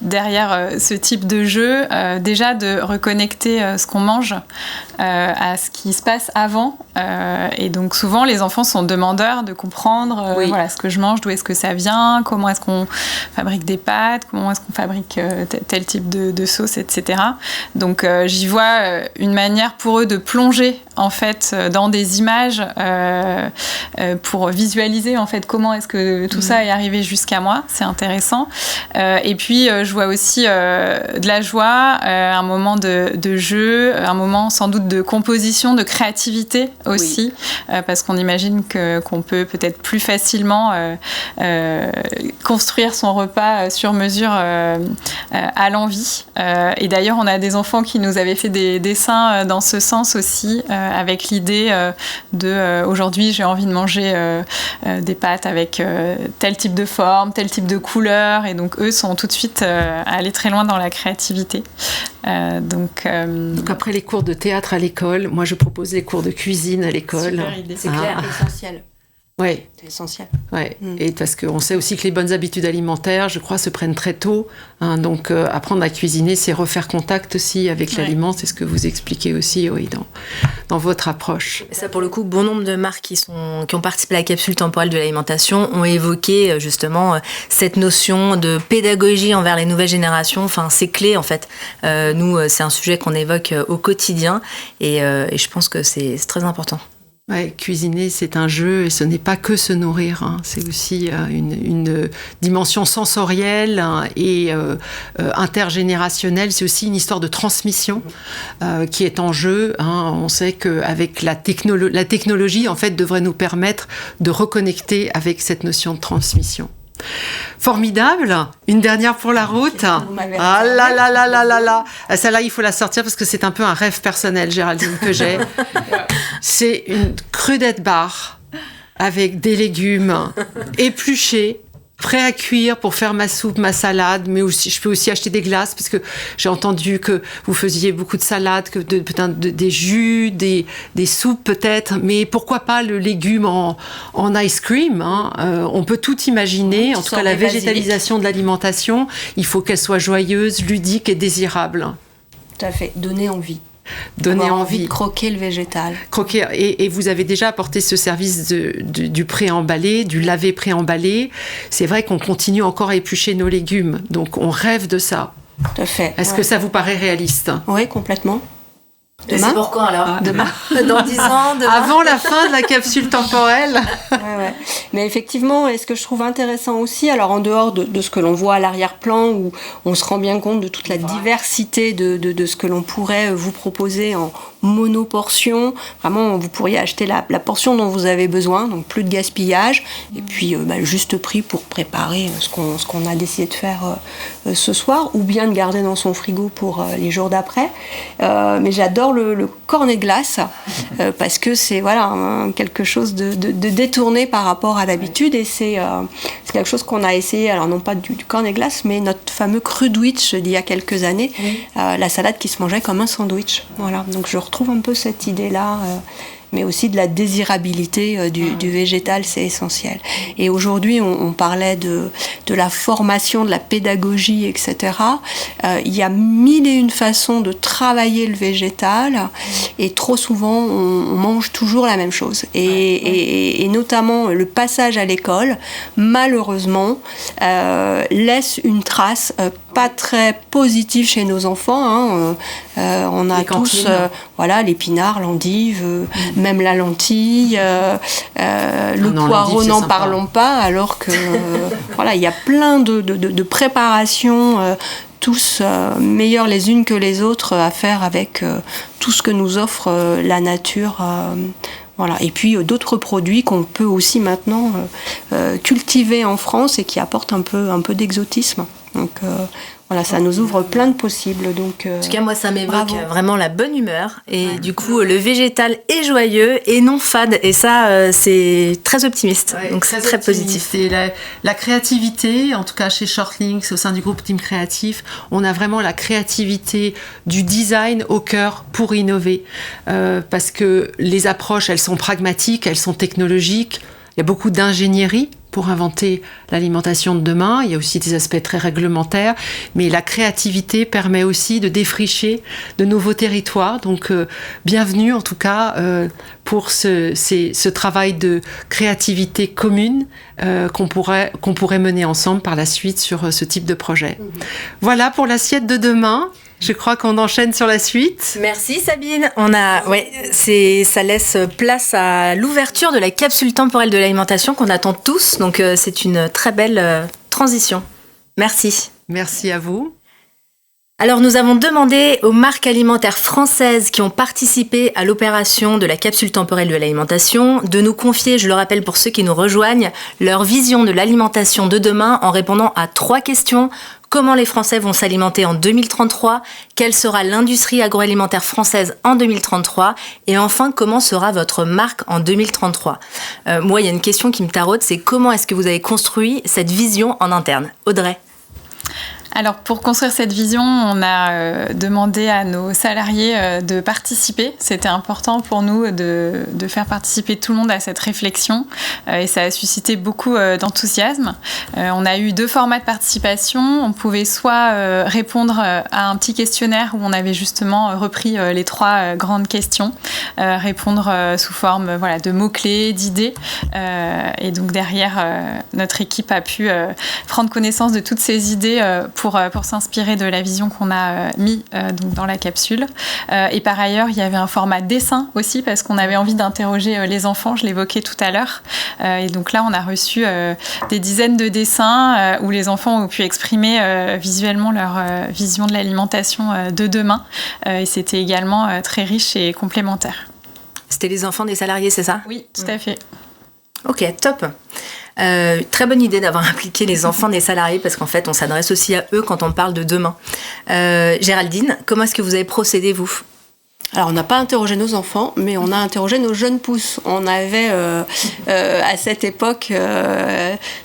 derrière ce type de jeu. Déjà, de reconnecter ce qu'on mange à ce qui se passe avant. Et donc, souvent, les enfants sont demandeurs de comprendre ce que je mange, d'où est-ce que ça vient, comment est-ce qu'on fabrique des pâtes, comment est-ce qu'on fabrique tel type de sauce, etc. Donc, j'y vois une manière pour eux de plonger en fait dans des images pour visualiser en fait comment est-ce que tout ça est arrivé jusqu'à moi. C'est intéressant. Et puis je vois aussi de la joie, un moment de jeu, un moment sans doute de composition, de créativité aussi, parce qu'on imagine qu'on peut peut-être plus facilement construire son repas sur mesure à l'envie. Et d'ailleurs, on a des enfants qui nous avaient fait des dessins dans ce sens aussi, avec l'idée aujourd'hui j'ai envie de manger des pâtes avec tel type de forme, tel type de couleur, et donc eux sont tout de suite allés très loin dans la créativité. Donc après les cours de théâtre à l'école, moi je propose les cours de cuisine à l'école. Super idée. C'est clair, essentiel. Oui. C'est essentiel. Ouais. Et parce qu'on sait aussi que les bonnes habitudes alimentaires, je crois, se prennent très tôt. Donc, apprendre à cuisiner, c'est refaire contact aussi avec l'aliment. C'est ce que vous expliquez aussi, dans votre approche. Ça, pour le coup, bon nombre de marques qui ont participé à la capsule temporelle de l'alimentation ont évoqué justement cette notion de pédagogie envers les nouvelles générations. Enfin, c'est clé, en fait. Nous, c'est un sujet qu'on évoque au quotidien et je pense que c'est très important. Ouais, cuisiner, c'est un jeu et ce n'est pas que se nourrir. C'est aussi une dimension sensorielle et intergénérationnelle. C'est aussi une histoire de transmission qui est en jeu. On sait qu'avec la technologie, en fait, devrait nous permettre de reconnecter avec cette notion de transmission. Formidable. Une dernière pour la route. Ah là là là là là là. Celle-là, il faut la sortir parce que c'est un peu un rêve personnel, Géraldine, que j'ai. C'est une crudette bar avec des légumes épluchés, prêts à cuire pour faire ma soupe, ma salade, mais aussi, je peux aussi acheter des glaces parce que j'ai entendu que vous faisiez beaucoup de salades, des jus, des soupes peut-être, mais pourquoi pas le légume en ice cream, on peut tout imaginer. En tout cas, la végétalisation de l'alimentation, il faut qu'elle soit joyeuse, ludique et désirable. Tout à fait, donner envie. Donner envie de croquer le végétal. Croquer, et vous avez déjà apporté ce service du pré-emballé, du lavé pré-emballé. C'est vrai qu'on continue encore à éplucher nos légumes, donc on rêve de ça. Tout à fait. Est-ce que ça vous paraît réaliste? Oui, complètement. Et c'est pour quand alors? Demain. Dans 10 ans, demain. Avant la fin de la capsule temporelle. Ouais. Mais effectivement, et ce que je trouve intéressant aussi, alors en dehors de ce que l'on voit à l'arrière-plan, où on se rend bien compte de toute la diversité de ce que l'on pourrait vous proposer en monoportion. Vraiment, vous pourriez acheter la portion dont vous avez besoin, donc plus de gaspillage, et puis le juste prix pour préparer ce qu'on a décidé de faire ce soir, ou bien de garder dans son frigo pour les jours d'après. Mais j'adore le cornet glace, parce que c'est quelque chose de détourné par rapport à d'habitude, et c'est quelque chose qu'on a essayé, alors non pas du cornet glace, mais notre fameux crudwich d'il y a quelques années, la salade qui se mangeait comme un sandwich. Voilà, donc je retrouve un peu cette idée-là, mais aussi de la désirabilité du végétal, c'est essentiel. Et aujourd'hui, on parlait de la formation, de la pédagogie, etc. Il y a 1001 façons de travailler le végétal, et trop souvent, on mange toujours la même chose. Et notamment, le passage à l'école, malheureusement, laisse une trace pas très positive chez nos enfants. On a tous l'épinard, l'endive, même la lentille, le poireau, n'en parlons pas, alors que il y a plein de préparations tous meilleures les unes que les autres à faire avec tout ce que nous offre la nature. Et puis d'autres produits qu'on peut aussi maintenant cultiver en France et qui apportent un peu d'exotisme. Donc ça nous ouvre plein de possibles. Donc, en tout cas, moi, ça m'évoque vraiment la bonne humeur. Et du coup, le végétal est joyeux et non fade. Et ça, c'est très optimiste. Donc, c'est très positif. Et la créativité, en tout cas chez Shortlinks, au sein du groupe Team Créatif, on a vraiment la créativité du design au cœur pour innover. Parce que les approches, elles sont pragmatiques, elles sont technologiques. Il y a beaucoup d'ingénierie pour inventer l'alimentation de demain. Il y a aussi des aspects très réglementaires, mais la créativité permet aussi de défricher de nouveaux territoires. Donc, bienvenue en tout cas pour ce travail de créativité commune qu'on pourrait mener ensemble par la suite sur ce type de projet. Voilà pour l'assiette de demain. Je crois qu'on enchaîne sur la suite. Merci Sabine. Ça laisse place à l'ouverture de la capsule temporelle de l'alimentation qu'on attend tous. Donc c'est une très belle transition. Merci. Merci à vous. Alors nous avons demandé aux marques alimentaires françaises qui ont participé à l'opération de la capsule temporelle de l'alimentation de nous confier, je le rappelle pour ceux qui nous rejoignent, leur vision de l'alimentation de demain en répondant à 3 questions. Comment les Français vont s'alimenter en 2033? Quelle sera l'industrie agroalimentaire française en 2033? Et enfin, comment sera votre marque en 2033? Moi, il y a une question qui me taraude, c'est comment est-ce que vous avez construit cette vision en interne? Audrey? Alors, pour construire cette vision, on a demandé à nos salariés de participer. C'était important pour nous de faire participer tout le monde à cette réflexion et ça a suscité beaucoup d'enthousiasme. On a eu 2 formats de participation. On pouvait soit répondre à un petit questionnaire où on avait justement repris les 3 grandes questions, répondre sous forme de mots-clés, d'idées. Et donc derrière, notre équipe a pu prendre connaissance de toutes ces idées pour s'inspirer de la vision qu'on a mis donc dans la capsule. Et par ailleurs, il y avait un format dessin aussi parce qu'on avait envie d'interroger les enfants, je l'évoquais tout à l'heure. Et donc là, on a reçu des dizaines de dessins où les enfants ont pu exprimer visuellement leur vision de l'alimentation de demain. Et c'était également très riche et complémentaire. C'était les enfants des salariés, c'est ça? Oui, tout à fait. Ok, top. Très bonne idée d'avoir impliqué les enfants des salariés parce qu'en fait, on s'adresse aussi à eux quand on parle de demain. Géraldine, comment est-ce que vous avez procédé, vous? Alors, on n'a pas interrogé nos enfants, mais on a interrogé nos jeunes pousses. On avait, à cette époque,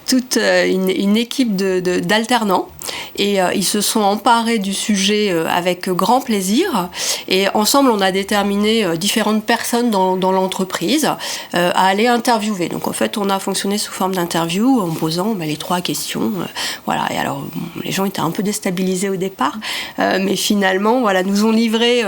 toute une équipe d'alternants. Et ils se sont emparés du sujet avec grand plaisir. Et ensemble, on a déterminé différentes personnes dans l'entreprise à aller interviewer. Donc, en fait, on a fonctionné sous forme d'interview en posant les 3 questions. Et alors, les gens étaient un peu déstabilisés au départ. Mais finalement, nous ont livré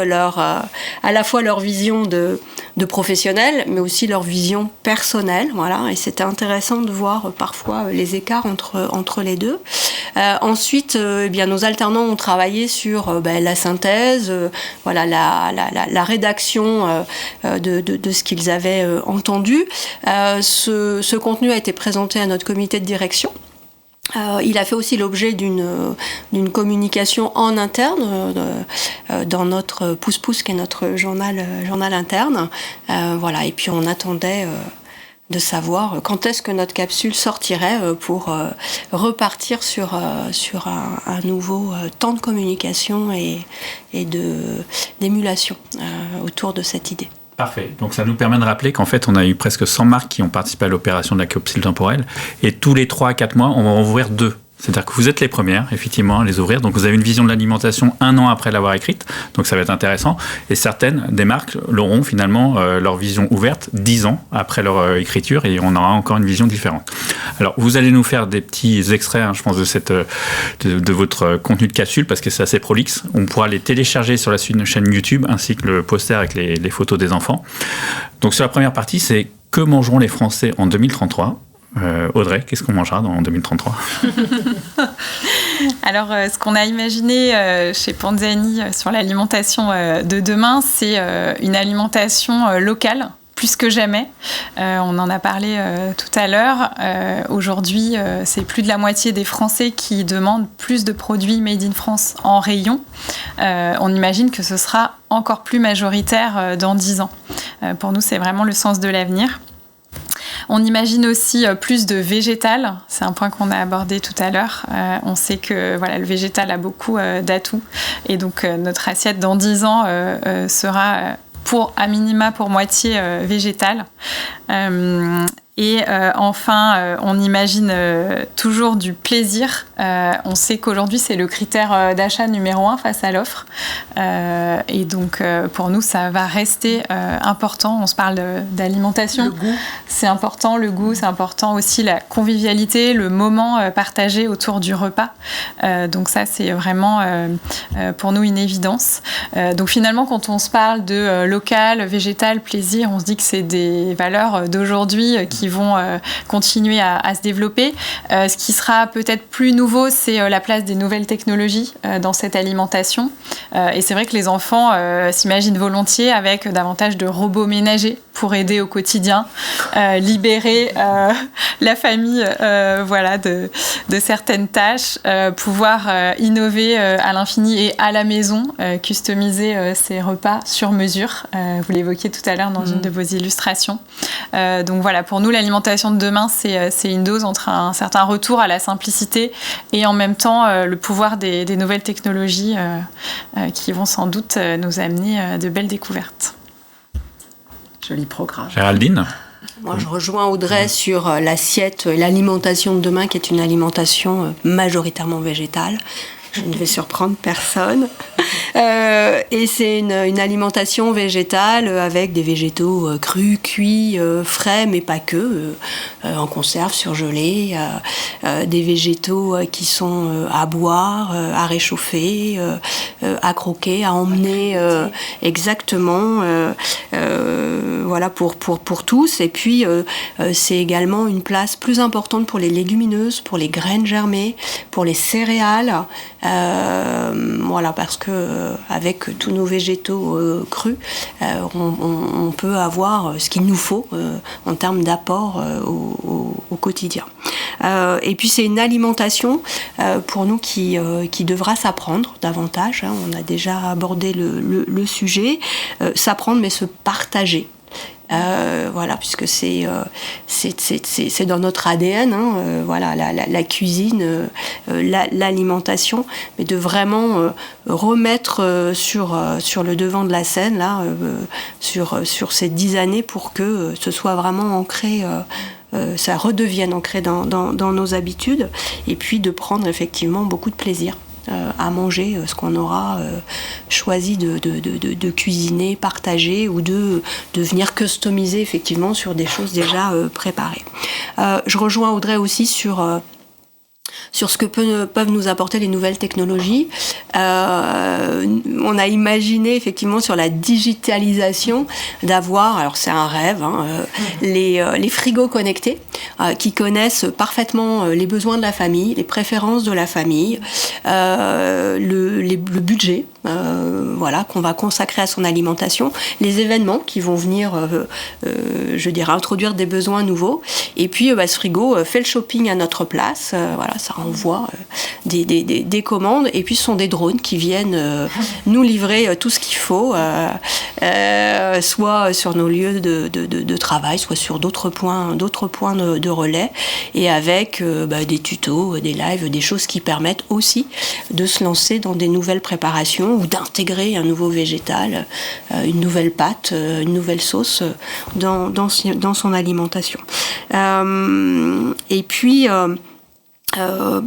à la fois leur vision de de professionnels, mais aussi leur vision personnelle. Voilà, et c'était intéressant de voir parfois les écarts entre les deux. Ensuite, bien nos alternants ont travaillé sur la synthèse, voilà la rédaction de ce qu'ils avaient entendu. Ce contenu a été présenté à notre comité de direction. Il a fait aussi l'objet d'une communication en interne dans notre Pouce-Pouce, qui est notre journal interne. Voilà, et puis on attendait de savoir quand est-ce que notre capsule sortirait pour repartir sur un nouveau temps de communication et d'émulation autour de cette idée. Parfait. Donc ça nous permet de rappeler qu'en fait, on a eu presque 100 marques qui ont participé à l'opération de la capsule temporelle. Et tous les 3 à 4 mois, on va en ouvrir 2. C'est-à-dire que vous êtes les premières, effectivement, à les ouvrir. Donc vous avez une vision de l'alimentation 1 an après l'avoir écrite. Donc ça va être intéressant. Et certaines des marques l'auront finalement leur vision ouverte 10 ans après leur écriture. Et on aura encore une vision différente. Alors vous allez nous faire des petits extraits, je pense, de votre contenu de capsule, parce que c'est assez prolixe. On pourra les télécharger sur la chaîne YouTube, ainsi que le poster avec les photos des enfants. Donc sur la première partie, c'est « Que mangeront les Français en 2033 ?» Audrey, qu'est-ce qu'on mangera en 2033 ? Alors, ce qu'on a imaginé chez Panzani sur l'alimentation de demain, c'est une alimentation locale, plus que jamais. On en a parlé tout à l'heure. Aujourd'hui, c'est plus de la moitié des Français qui demandent plus de produits made in France en rayon. On imagine que ce sera encore plus majoritaire dans 10 ans. Pour nous, c'est vraiment le sens de l'avenir. On imagine aussi plus de végétal, c'est un point qu'on a abordé tout à l'heure. On sait que le végétal a beaucoup d'atouts, et donc notre assiette dans 10 ans sera à minima pour moitié végétale. Et enfin, on imagine toujours du plaisir. On sait qu'aujourd'hui, c'est le critère d'achat numéro 1 face à l'offre. Et donc, pour nous, ça va rester important. On se parle d'alimentation. Le goût. C'est important, le goût. C'est important aussi la convivialité, le moment partagé autour du repas. Donc ça, c'est vraiment pour nous une évidence. Donc finalement, quand on se parle de local, végétal, plaisir, on se dit que c'est des valeurs d'aujourd'hui qui vont continuer à se développer. Ce qui sera peut-être plus nouveau, c'est la place des nouvelles technologies dans cette alimentation. Et c'est vrai que les enfants s'imaginent volontiers avec davantage de robots ménagers pour aider au quotidien, libérer la famille de certaines tâches, pouvoir innover à l'infini et à la maison, customiser ses repas sur mesure. Vous l'évoquiez tout à l'heure dans une de vos illustrations. Donc voilà, pour nous, l'alimentation de demain, c'est une dose entre un certain retour à la simplicité et en même temps le pouvoir des nouvelles technologies qui vont sans doute nous amener de belles découvertes. Joli programme. Géraldine ? Moi, je rejoins Audrey sur l'assiette, l'alimentation de demain, qui est une alimentation majoritairement végétale. Je ne vais surprendre personne. Et c'est une alimentation végétale avec des végétaux crus, cuits, frais, mais pas que, en conserve, surgelés, des végétaux qui sont à boire, à réchauffer, à croquer, à emmener, exactement, voilà, pour tous. Et puis, c'est également une place plus importante pour les légumineuses, pour les graines germées, pour les céréales. Voilà, parce que avec tous nos végétaux crus, on peut avoir ce qu'il nous faut en termes d'apport au quotidien. Et puis c'est une alimentation pour nous qui devra s'apprendre davantage. On a déjà abordé le sujet, s'apprendre mais se partager. Voilà, puisque c'est dans notre ADN, voilà, la cuisine, l'alimentation, mais de vraiment remettre sur le devant de la scène, là, sur ces 10 années, pour que ce soit vraiment ancré, ça redevienne ancré dans nos habitudes, et puis de prendre effectivement beaucoup de plaisir à manger ce qu'on aura choisi de cuisiner, partager, ou de venir customiser effectivement sur des choses déjà préparées. Je rejoins Audrey aussi sur ce que peuvent nous apporter les nouvelles technologies. on a imaginé effectivement sur la digitalisation d'avoir, alors c'est un rêve, les frigos connectés qui connaissent parfaitement les besoins de la famille, les préférences de la famille, le budget qu'on va consacrer à son alimentation, les événements qui vont venir, introduire des besoins nouveaux. Et puis ce frigo fait le shopping à notre place, ça envoie des commandes, et puis ce sont des drones qui viennent nous livrer tout ce qu'il faut, soit sur nos lieux de travail, soit sur d'autres points de relais, et avec des tutos, des lives, des choses qui permettent aussi de se lancer dans des nouvelles préparations ou d'intégrer un nouveau végétal, une nouvelle pâte, une nouvelle sauce dans son alimentation. Et puis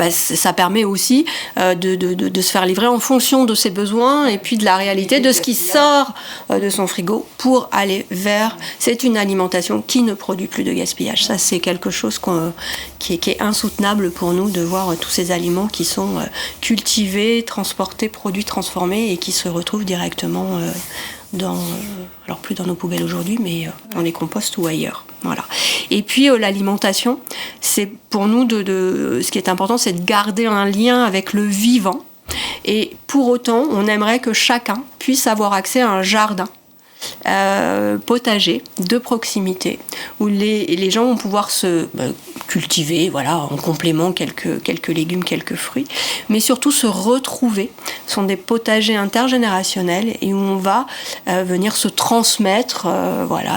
ça permet aussi de se faire livrer en fonction de ses besoins et puis de la réalité de ce qui sort de son frigo pour aller vers... C'est une alimentation qui ne produit plus de gaspillage. Ça, c'est quelque chose qui est insoutenable pour nous, de voir tous ces aliments qui sont cultivés, transportés, produits transformés et qui se retrouvent directement alors plus dans nos poubelles aujourd'hui, mais dans les composts ou ailleurs. Voilà. Et puis l'alimentation, c'est pour nous ce qui est important, c'est de garder un lien avec le vivant. Et pour autant, on aimerait que chacun puisse avoir accès à un jardin potager de proximité où les gens vont pouvoir se cultiver, en complément quelques légumes, quelques fruits, mais surtout se retrouver. Ce sont des potagers intergénérationnels et où on va venir se transmettre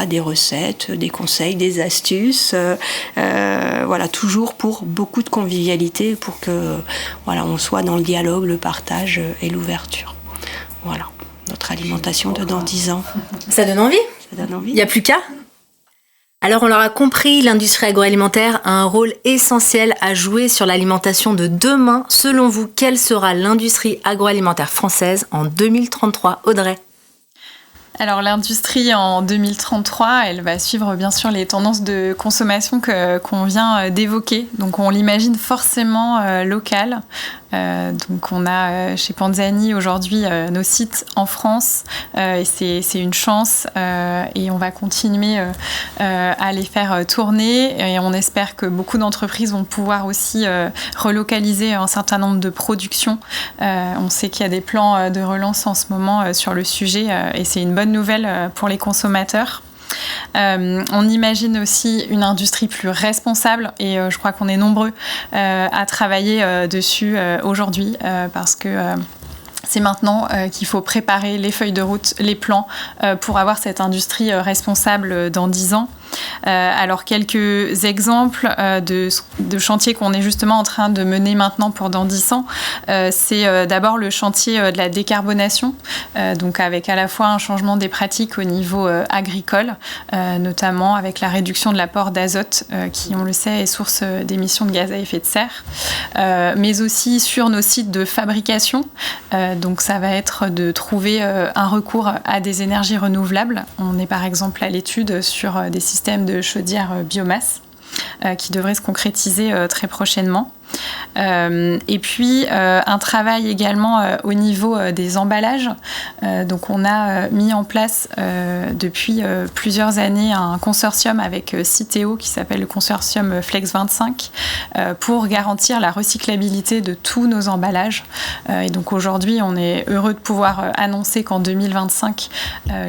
des recettes, des conseils, des astuces, toujours pour beaucoup de convivialité, pour que on soit dans le dialogue, le partage et l'ouverture. Voilà. Notre alimentation de dans 10 ans. Ça donne envie. Il n'y a plus qu'à. Alors on l'aura compris, l'industrie agroalimentaire a un rôle essentiel à jouer sur l'alimentation de demain. Selon vous, quelle sera l'industrie agroalimentaire française en 2033, Audrey ? Alors l'industrie en 2033, elle va suivre bien sûr les tendances de consommation qu'on vient d'évoquer. Donc on l'imagine forcément locale. Donc on a chez Panzani aujourd'hui nos sites en France et c'est une chance et on va continuer à les faire tourner et on espère que beaucoup d'entreprises vont pouvoir aussi relocaliser un certain nombre de productions. On sait qu'il y a des plans de relance en ce moment sur le sujet et c'est une bonne nouvelle pour les consommateurs. On imagine aussi une industrie plus responsable et je crois qu'on est nombreux à travailler dessus aujourd'hui parce que c'est maintenant qu'il faut préparer les feuilles de route, les plans pour avoir cette industrie responsable dans 10 ans. Alors quelques exemples de chantiers qu'on est justement en train de mener maintenant pour dans 10 ans, c'est d'abord le chantier de la décarbonation, donc avec à la fois un changement des pratiques au niveau agricole, notamment avec la réduction de l'apport d'azote qui, on le sait, est source d'émissions de gaz à effet de serre, mais aussi sur nos sites de fabrication. Donc ça va être de trouver un recours à des énergies renouvelables. On est par exemple à l'étude sur des systèmes de chaudière biomasse qui devrait se concrétiser très prochainement. Et puis un travail également au niveau des emballages. Donc on a mis en place depuis plusieurs années un consortium avec Citeo qui s'appelle le consortium Flex 25 pour garantir la recyclabilité de tous nos emballages. Et donc aujourd'hui on est heureux de pouvoir annoncer qu'en 2025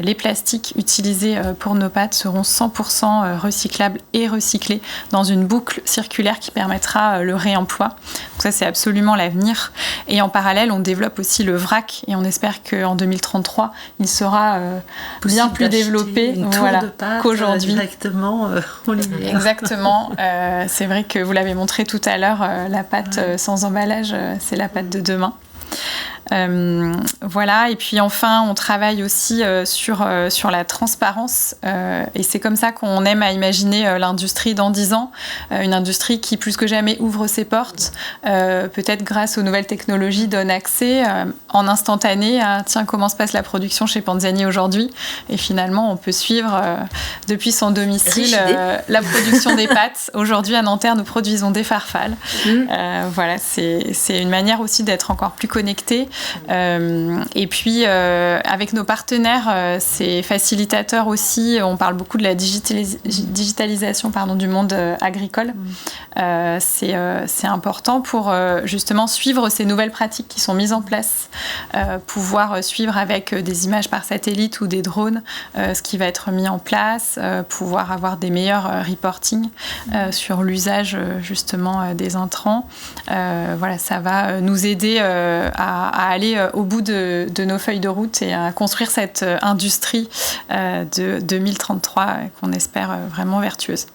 les plastiques utilisés pour nos pâtes seront 100% recyclables et recyclés dans une boucle circulaire qui permettra le réemploi. Donc ça, c'est absolument l'avenir. Et en parallèle, on développe aussi le vrac et on espère qu'en 2033, il sera bien plus développé qu'aujourd'hui. Directement au linéaire. Exactement. C'est vrai que vous l'avez montré tout à l'heure, la pâte sans emballage, c'est la pâte de demain. Voilà, et puis enfin on travaille aussi sur la transparence et c'est comme ça qu'on aime à imaginer l'industrie dans 10 ans, une industrie qui plus que jamais ouvre ses portes, peut-être grâce aux nouvelles technologies donne accès en instantané à tiens comment se passe la production chez Panzani aujourd'hui, et finalement on peut suivre depuis son domicile la production des pâtes. Aujourd'hui à Nanterre nous produisons des farfales. Voilà, c'est une manière aussi d'être encore plus connecté Et puis, avec nos partenaires, c'est facilitateur aussi. On parle beaucoup de la digitalisation du monde agricole. C'est important pour justement suivre ces nouvelles pratiques qui sont mises en place, pouvoir suivre avec des images par satellite ou des drones ce qui va être mis en place, pouvoir avoir des meilleurs reporting sur l'usage justement des intrants. Voilà, ça va nous aider à aller au bout de nos feuilles de route et à construire cette industrie de 2033 qu'on espère vraiment vertueuse.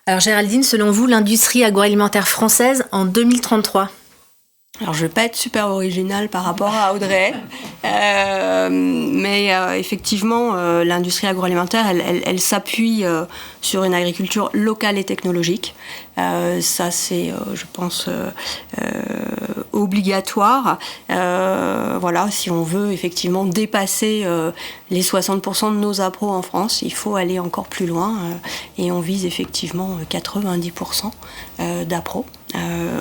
Alors Géraldine, selon vous, l'industrie agroalimentaire française en 2033 ? Alors, je ne vais pas être super originale par rapport à Audrey, mais effectivement, l'industrie agroalimentaire, elle s'appuie sur une agriculture locale et technologique. Ça, c'est, je pense, obligatoire. Voilà, si on veut effectivement dépasser les 60% de nos appros en France, il faut aller encore plus loin et on vise effectivement 90% d'appros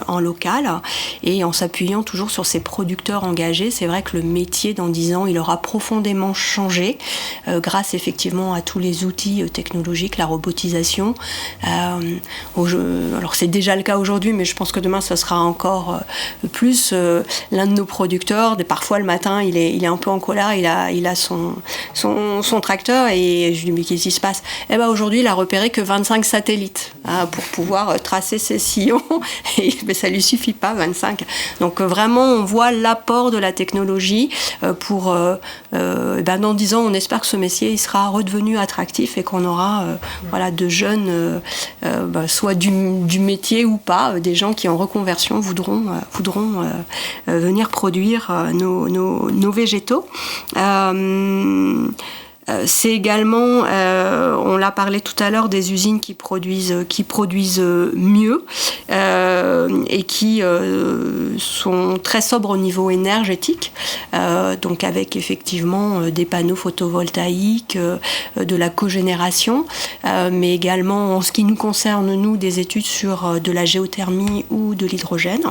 en local et en s'appuyant toujours sur ces producteurs engagés. C'est vrai que le métier dans 10 ans, il aura profondément changé grâce effectivement à tous les outils technologiques, la robotisation. Alors c'est déjà le cas aujourd'hui, mais je pense que demain ça sera encore plus. L'un de nos producteurs, parfois le matin, il est un peu en colère, il a son tracteur et je lui dis mais qu'est-ce qui se passe ? Eh ben aujourd'hui il a repéré que 25 satellites pour pouvoir tracer ses sillons et ben, ça lui suffit pas 25. Donc vraiment on voit l'apport de la technologie pour dans 10 ans on espère que ce métier il sera redevenu attractif et qu'on aura voilà de jeunes soit du métier ou pas, des gens qui en reconversion voudront venir produire nos végétaux. C'est également, on l'a parlé tout à l'heure, des usines qui produisent mieux et qui sont très sobres au niveau énergétique, donc avec effectivement des panneaux photovoltaïques, de la cogénération, mais également en ce qui nous concerne, nous, des études sur de la géothermie ou de l'hydrogène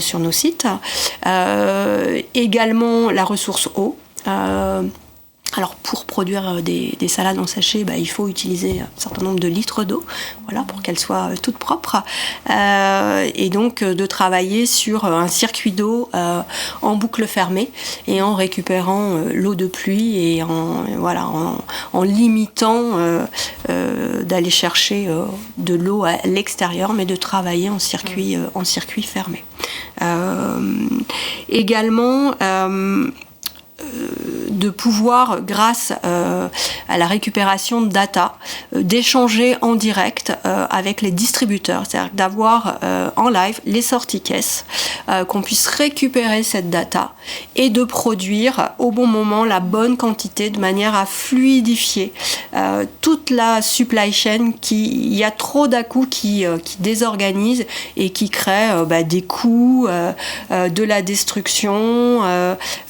sur nos sites. Également la ressource eau. Alors pour produire des salades en sachet, il faut utiliser un certain nombre de litres d'eau, voilà, pour qu'elles soient toutes propres, et donc de travailler sur un circuit d'eau en boucle fermée et en récupérant l'eau de pluie et en limitant d'aller chercher de l'eau à l'extérieur, mais de travailler en circuit fermé. Également. De pouvoir, grâce à la récupération de data, d'échanger en direct avec les distributeurs, c'est-à-dire d'avoir en live les sorties caisses, qu'on puisse récupérer cette data et de produire au bon moment la bonne quantité de manière à fluidifier toute la supply chain il y a trop d'à-coups qui désorganise et qui crée des coûts, de la destruction,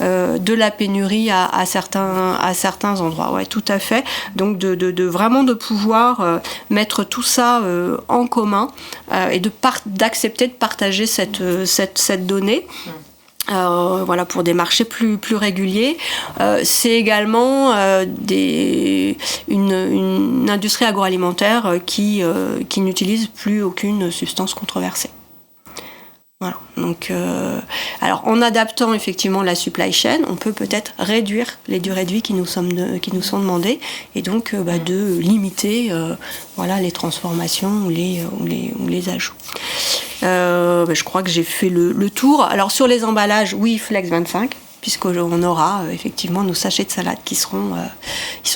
de la pénurie à certains endroits. Ouais, tout à fait. Donc de vraiment de pouvoir mettre tout ça en commun et d'accepter de partager cette donnée. Voilà, pour des marchés plus réguliers. C'est également une industrie agroalimentaire qui n'utilise plus aucune substance controversée. Voilà. Donc, alors en adaptant effectivement la supply chain, on peut peut-être réduire les durées de vie qui nous sont demandées et donc de limiter les transformations ou les ajouts. Je crois que j'ai fait le tour. Alors sur les emballages, oui, Flex 25. Puisqu'on aura effectivement nos sachets de salade qui sont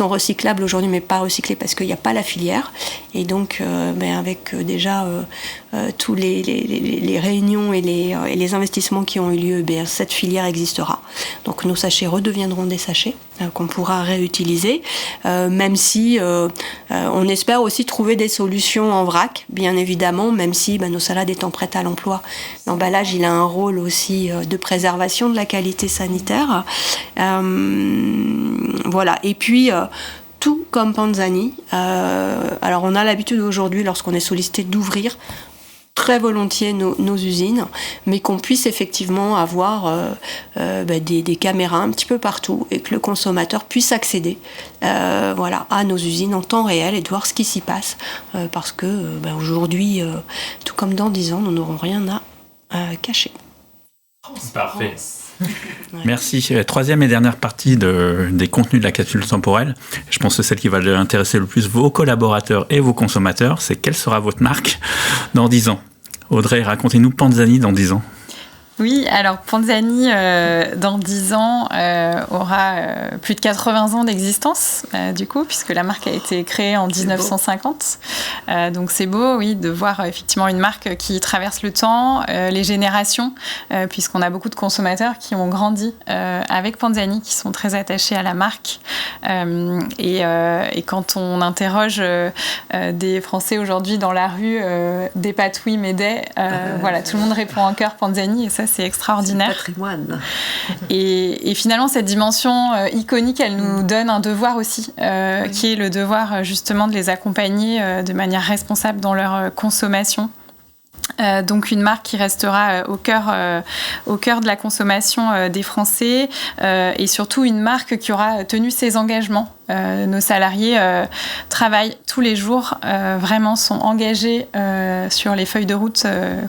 recyclables aujourd'hui, mais pas recyclés parce qu'il n'y a pas la filière. Et donc, avec déjà tous les réunions et les investissements qui ont eu lieu, cette filière existera. Donc, nos sachets redeviendront des sachets qu'on pourra réutiliser, même si on espère aussi trouver des solutions en vrac, bien évidemment, même si nos salades étant prêtes à l'emploi, l'emballage il a un rôle aussi de préservation de la qualité sanitaire. Voilà. Et puis tout comme Panzani. Alors on a l'habitude aujourd'hui, lorsqu'on est sollicité, d'ouvrir très volontiers nos usines, mais qu'on puisse effectivement avoir des caméras un petit peu partout et que le consommateur puisse accéder à nos usines en temps réel et de voir ce qui s'y passe. Parce que aujourd'hui, tout comme dans 10 ans, nous n'aurons rien à cacher. Parfait. Merci. Troisième et dernière partie des contenus de la capsule temporelle. Je pense que celle qui va intéresser le plus vos collaborateurs et vos consommateurs, c'est quelle sera votre marque dans 10 ans. Audrey, racontez-nous Panzani dans 10 ans. Oui, alors Panzani, dans 10 ans, aura plus de 80 ans d'existence, du coup, puisque la marque a été créée en 1950. Donc c'est beau, oui, de voir effectivement une marque qui traverse le temps, les générations, puisqu'on a beaucoup de consommateurs qui ont grandi avec Panzani, qui sont très attachés à la marque. Et quand on interroge des Français aujourd'hui dans la rue, des patouilles, Médée, voilà, tout le monde répond en chœur Panzani, et ça, c'est extraordinaire. C'est le patrimoine. Et finalement, cette dimension iconique, elle nous donne un devoir aussi, qui est le devoir justement de les accompagner de manière responsable dans leur consommation. Donc une marque qui restera au cœur de la consommation des Français, et surtout une marque qui aura tenu ses engagements. Nos salariés travaillent tous les jours, vraiment sont engagés sur les feuilles de route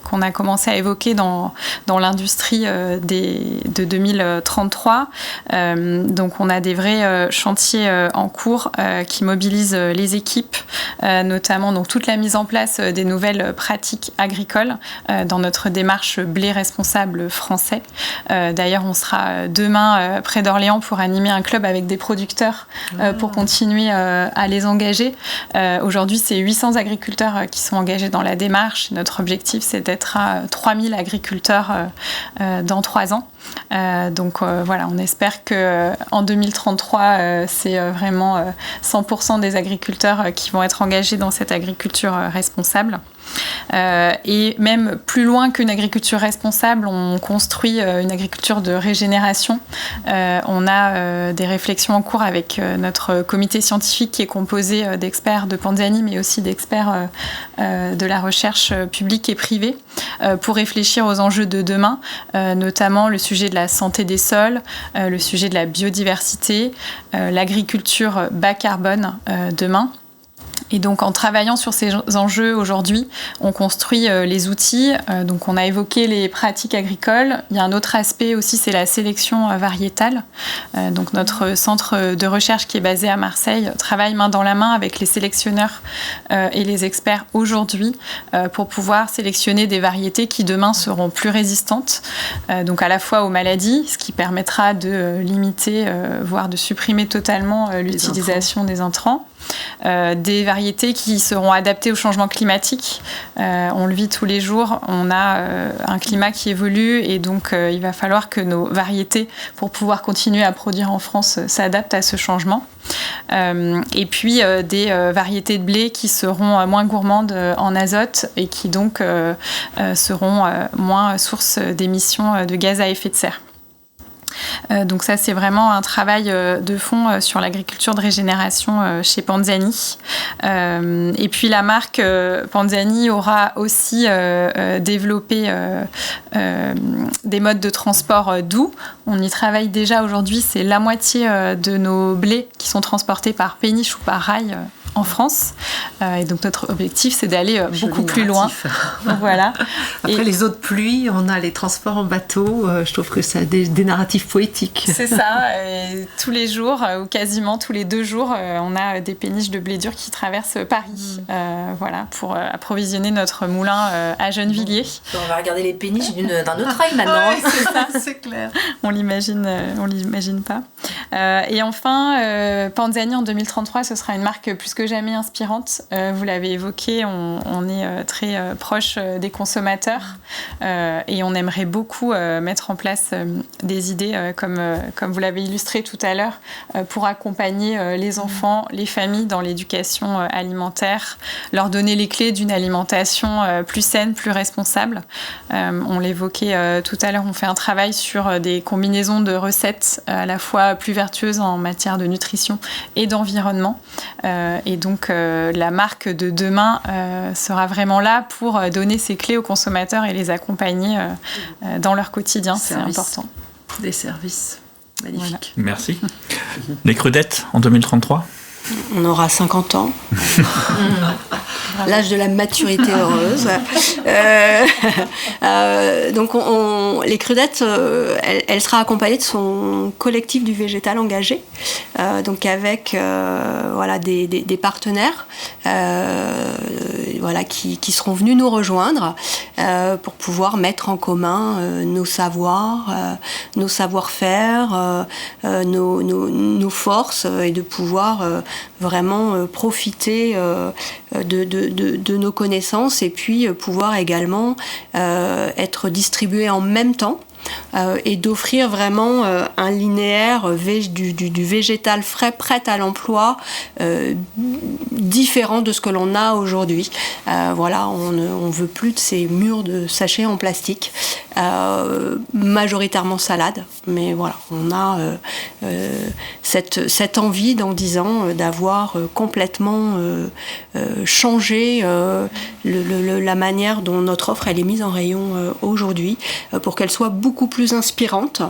qu'on a commencé à évoquer dans l'industrie de 2033. Donc on a des vrais chantiers en cours qui mobilisent les équipes, notamment donc toute la mise en place des nouvelles pratiques agricoles dans notre démarche blé responsable français. D'ailleurs, on sera demain près d'Orléans pour animer un club avec des producteurs pour continuer à les engager. Aujourd'hui, c'est 800 agriculteurs qui sont engagés dans la démarche. Notre objectif, c'est d'être à 3000 agriculteurs dans 3 ans. Donc voilà, on espère qu'en 2033, c'est vraiment 100% des agriculteurs qui vont être engagés dans cette agriculture responsable. Et même plus loin qu'une agriculture responsable, on construit une agriculture de régénération. On a des réflexions en cours avec notre comité scientifique qui est composé d'experts de Panzani, mais aussi d'experts de la recherche publique et privée, pour réfléchir aux enjeux de demain, notamment le sujet de la santé des sols, le sujet de la biodiversité, l'agriculture bas carbone demain. Et donc, en travaillant sur ces enjeux aujourd'hui, on construit les outils. Donc, on a évoqué les pratiques agricoles. Il y a un autre aspect aussi, c'est la sélection variétale. Donc, notre centre de recherche qui est basé à Marseille travaille main dans la main avec les sélectionneurs et les experts aujourd'hui pour pouvoir sélectionner des variétés qui demain seront plus résistantes. Donc, à la fois aux maladies, ce qui permettra de limiter, voire de supprimer totalement l'utilisation des intrants. Des variétés qui seront adaptées au changement climatique. On le vit tous les jours, on a un climat qui évolue et donc il va falloir que nos variétés, pour pouvoir continuer à produire en France, s'adaptent à ce changement. Et puis des variétés de blé qui seront moins gourmandes en azote et qui donc seront moins source d'émissions de gaz à effet de serre. Donc ça, c'est vraiment un travail de fond sur l'agriculture de régénération chez Panzani. Et puis la marque Panzani aura aussi développé des modes de transport doux. On y travaille déjà aujourd'hui, c'est la moitié de nos blés qui sont transportés par péniche ou par rail en France. Et donc notre objectif, c'est d'aller beaucoup plus loin. Donc, voilà. Après les eaux de pluie, on a les transports en bateau. Je trouve que ça a des narratifs poétiques. C'est ça. Et tous les jours, ou quasiment tous les 2 jours, on a des péniches de blé dur qui traversent Paris. Voilà, pour approvisionner notre moulin à Gennevilliers. On va regarder les péniches d'un autre œil maintenant. Ouais, c'est ça, c'est clair. On l'imagine pas. Et enfin, Panzani en 2033, ce sera une marque plus que jamais inspirante. Vous l'avez évoqué, on est très proche des consommateurs et on aimerait beaucoup mettre en place des idées comme vous l'avez illustré tout à l'heure pour accompagner les enfants, les familles dans l'éducation alimentaire, leur donner les clés d'une alimentation plus saine, plus responsable. On l'évoquait tout à l'heure, on fait un travail sur des combinaisons de recettes à la fois plus vertueuses en matière de nutrition et d'environnement. Et Et donc, la marque de demain sera vraiment là pour donner ces clés aux consommateurs et les accompagner dans leur quotidien. C'est important. Des services. Magnifique. Voilà. Merci. Les Crudettes en 2033 ? On aura 50 ans. L'âge de la maturité heureuse. Donc, les Crudettes, elle sera accompagnée de son collectif du végétal engagé, donc avec des partenaires qui seront venus nous rejoindre pour pouvoir mettre en commun nos savoirs, nos savoir-faire, nos forces et de pouvoir vraiment profiter de nos connaissances et puis pouvoir également être distribués en même temps et d'offrir vraiment un linéaire du végétal frais, prêt à l'emploi, différent de ce que l'on a aujourd'hui. On ne veut plus de ces murs de sachets en plastique, majoritairement salade, mais voilà, on a cette envie dans 10 ans d'avoir complètement changé la manière dont notre offre elle est mise en rayon aujourd'hui, pour qu'elle soit beaucoup plus inspirante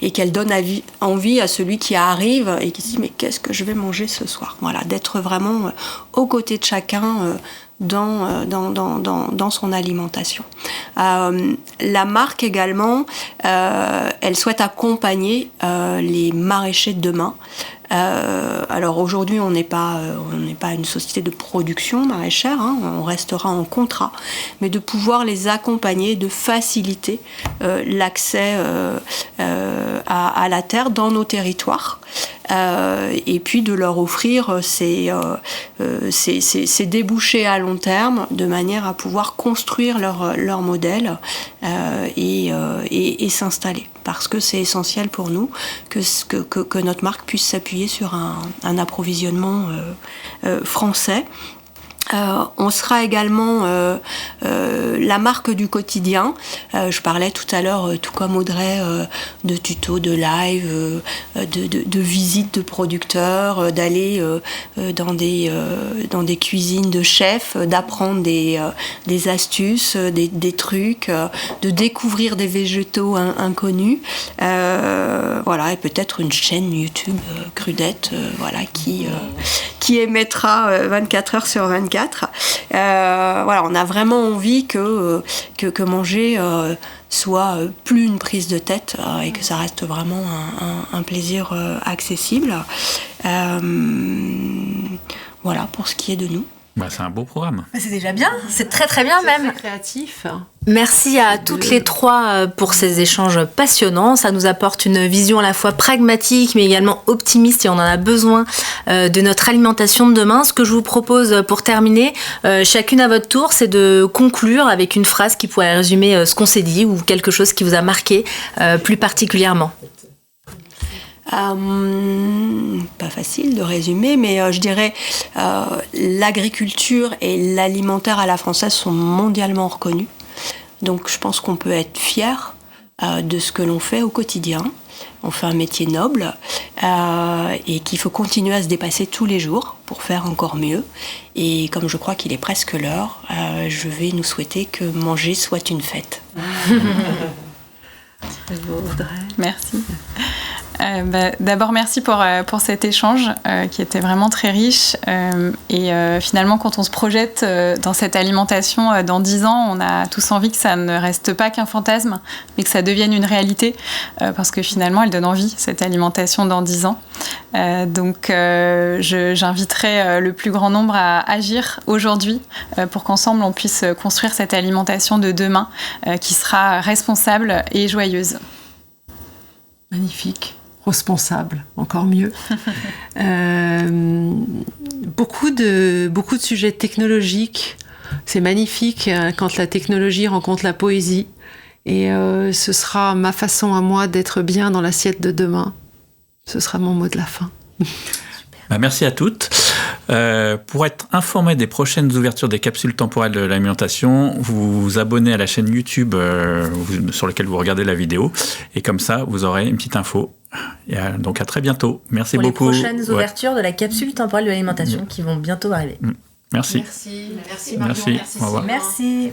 et qu'elle donne envie à celui qui arrive et qui se dit mais qu'est-ce que je vais manger ce soir, voilà, d'être vraiment aux côtés de chacun dans son alimentation. La marque également, elle souhaite accompagner les maraîchers de demain. Alors aujourd'hui, on n'est pas une société de production maraîchère, on restera en contrat, mais de pouvoir les accompagner, de faciliter l'accès à la terre dans nos territoires, et puis de leur offrir ces débouchés à long terme, de manière à pouvoir construire leur modèle et s'installer. Parce que c'est essentiel pour nous que notre marque puisse s'appuyer sur un approvisionnement français. On sera également la marque du quotidien. Je parlais tout à l'heure, tout comme Audrey, de tutos, de live, de visites de producteurs, d'aller dans des cuisines de chefs, d'apprendre des astuces, des trucs, de découvrir des végétaux inconnus. Et peut-être une chaîne YouTube Crudette, qui émettra 24 heures sur 24. On a vraiment envie que manger soit plus une prise de tête et que ça reste vraiment un plaisir accessible. Pour ce qui est de nous. C'est un beau programme. C'est déjà bien, c'est très très bien même. Très créatif. Merci à toutes les trois pour ces échanges passionnants. Ça nous apporte une vision à la fois pragmatique mais également optimiste et on en a besoin de notre alimentation de demain. Ce que je vous propose pour terminer, chacune à votre tour, c'est de conclure avec une phrase qui pourrait résumer ce qu'on s'est dit ou quelque chose qui vous a marqué plus particulièrement. Pas facile de résumer, mais je dirais l'agriculture et l'alimentaire à la française sont mondialement reconnus. Donc je pense qu'on peut être fier de ce que l'on fait au quotidien. On fait un métier noble et qu'il faut continuer à se dépasser tous les jours pour faire encore mieux. Et comme je crois qu'il est presque l'heure, je vais nous souhaiter que manger soit une fête. Merci. D'abord, merci pour cet échange qui était vraiment très riche. Finalement, quand on se projette dans cette alimentation dans 10 ans, on a tous envie que ça ne reste pas qu'un fantasme, mais que ça devienne une réalité, parce que finalement, elle donne envie, cette alimentation dans 10 ans. J'inviterai le plus grand nombre à agir aujourd'hui pour qu'ensemble, on puisse construire cette alimentation de demain qui sera responsable et joyeuse. Magnifique. Responsable, encore mieux. Beaucoup de sujets technologiques. C'est magnifique quand la technologie rencontre la poésie. Et ce sera ma façon à moi d'être bien dans l'assiette de demain. Ce sera mon mot de la fin. Merci à toutes. Pour être informé des prochaines ouvertures des capsules temporelles de l'alimentation, vous vous abonnez à la chaîne YouTube sur laquelle vous regardez la vidéo. Et comme ça, vous aurez une petite info. Et donc à très bientôt. Merci pour beaucoup. Pour les prochaines ouvertures de la capsule temporelle de l'alimentation qui vont bientôt arriver. Merci. Merci Marion. Merci. Au revoir. Merci.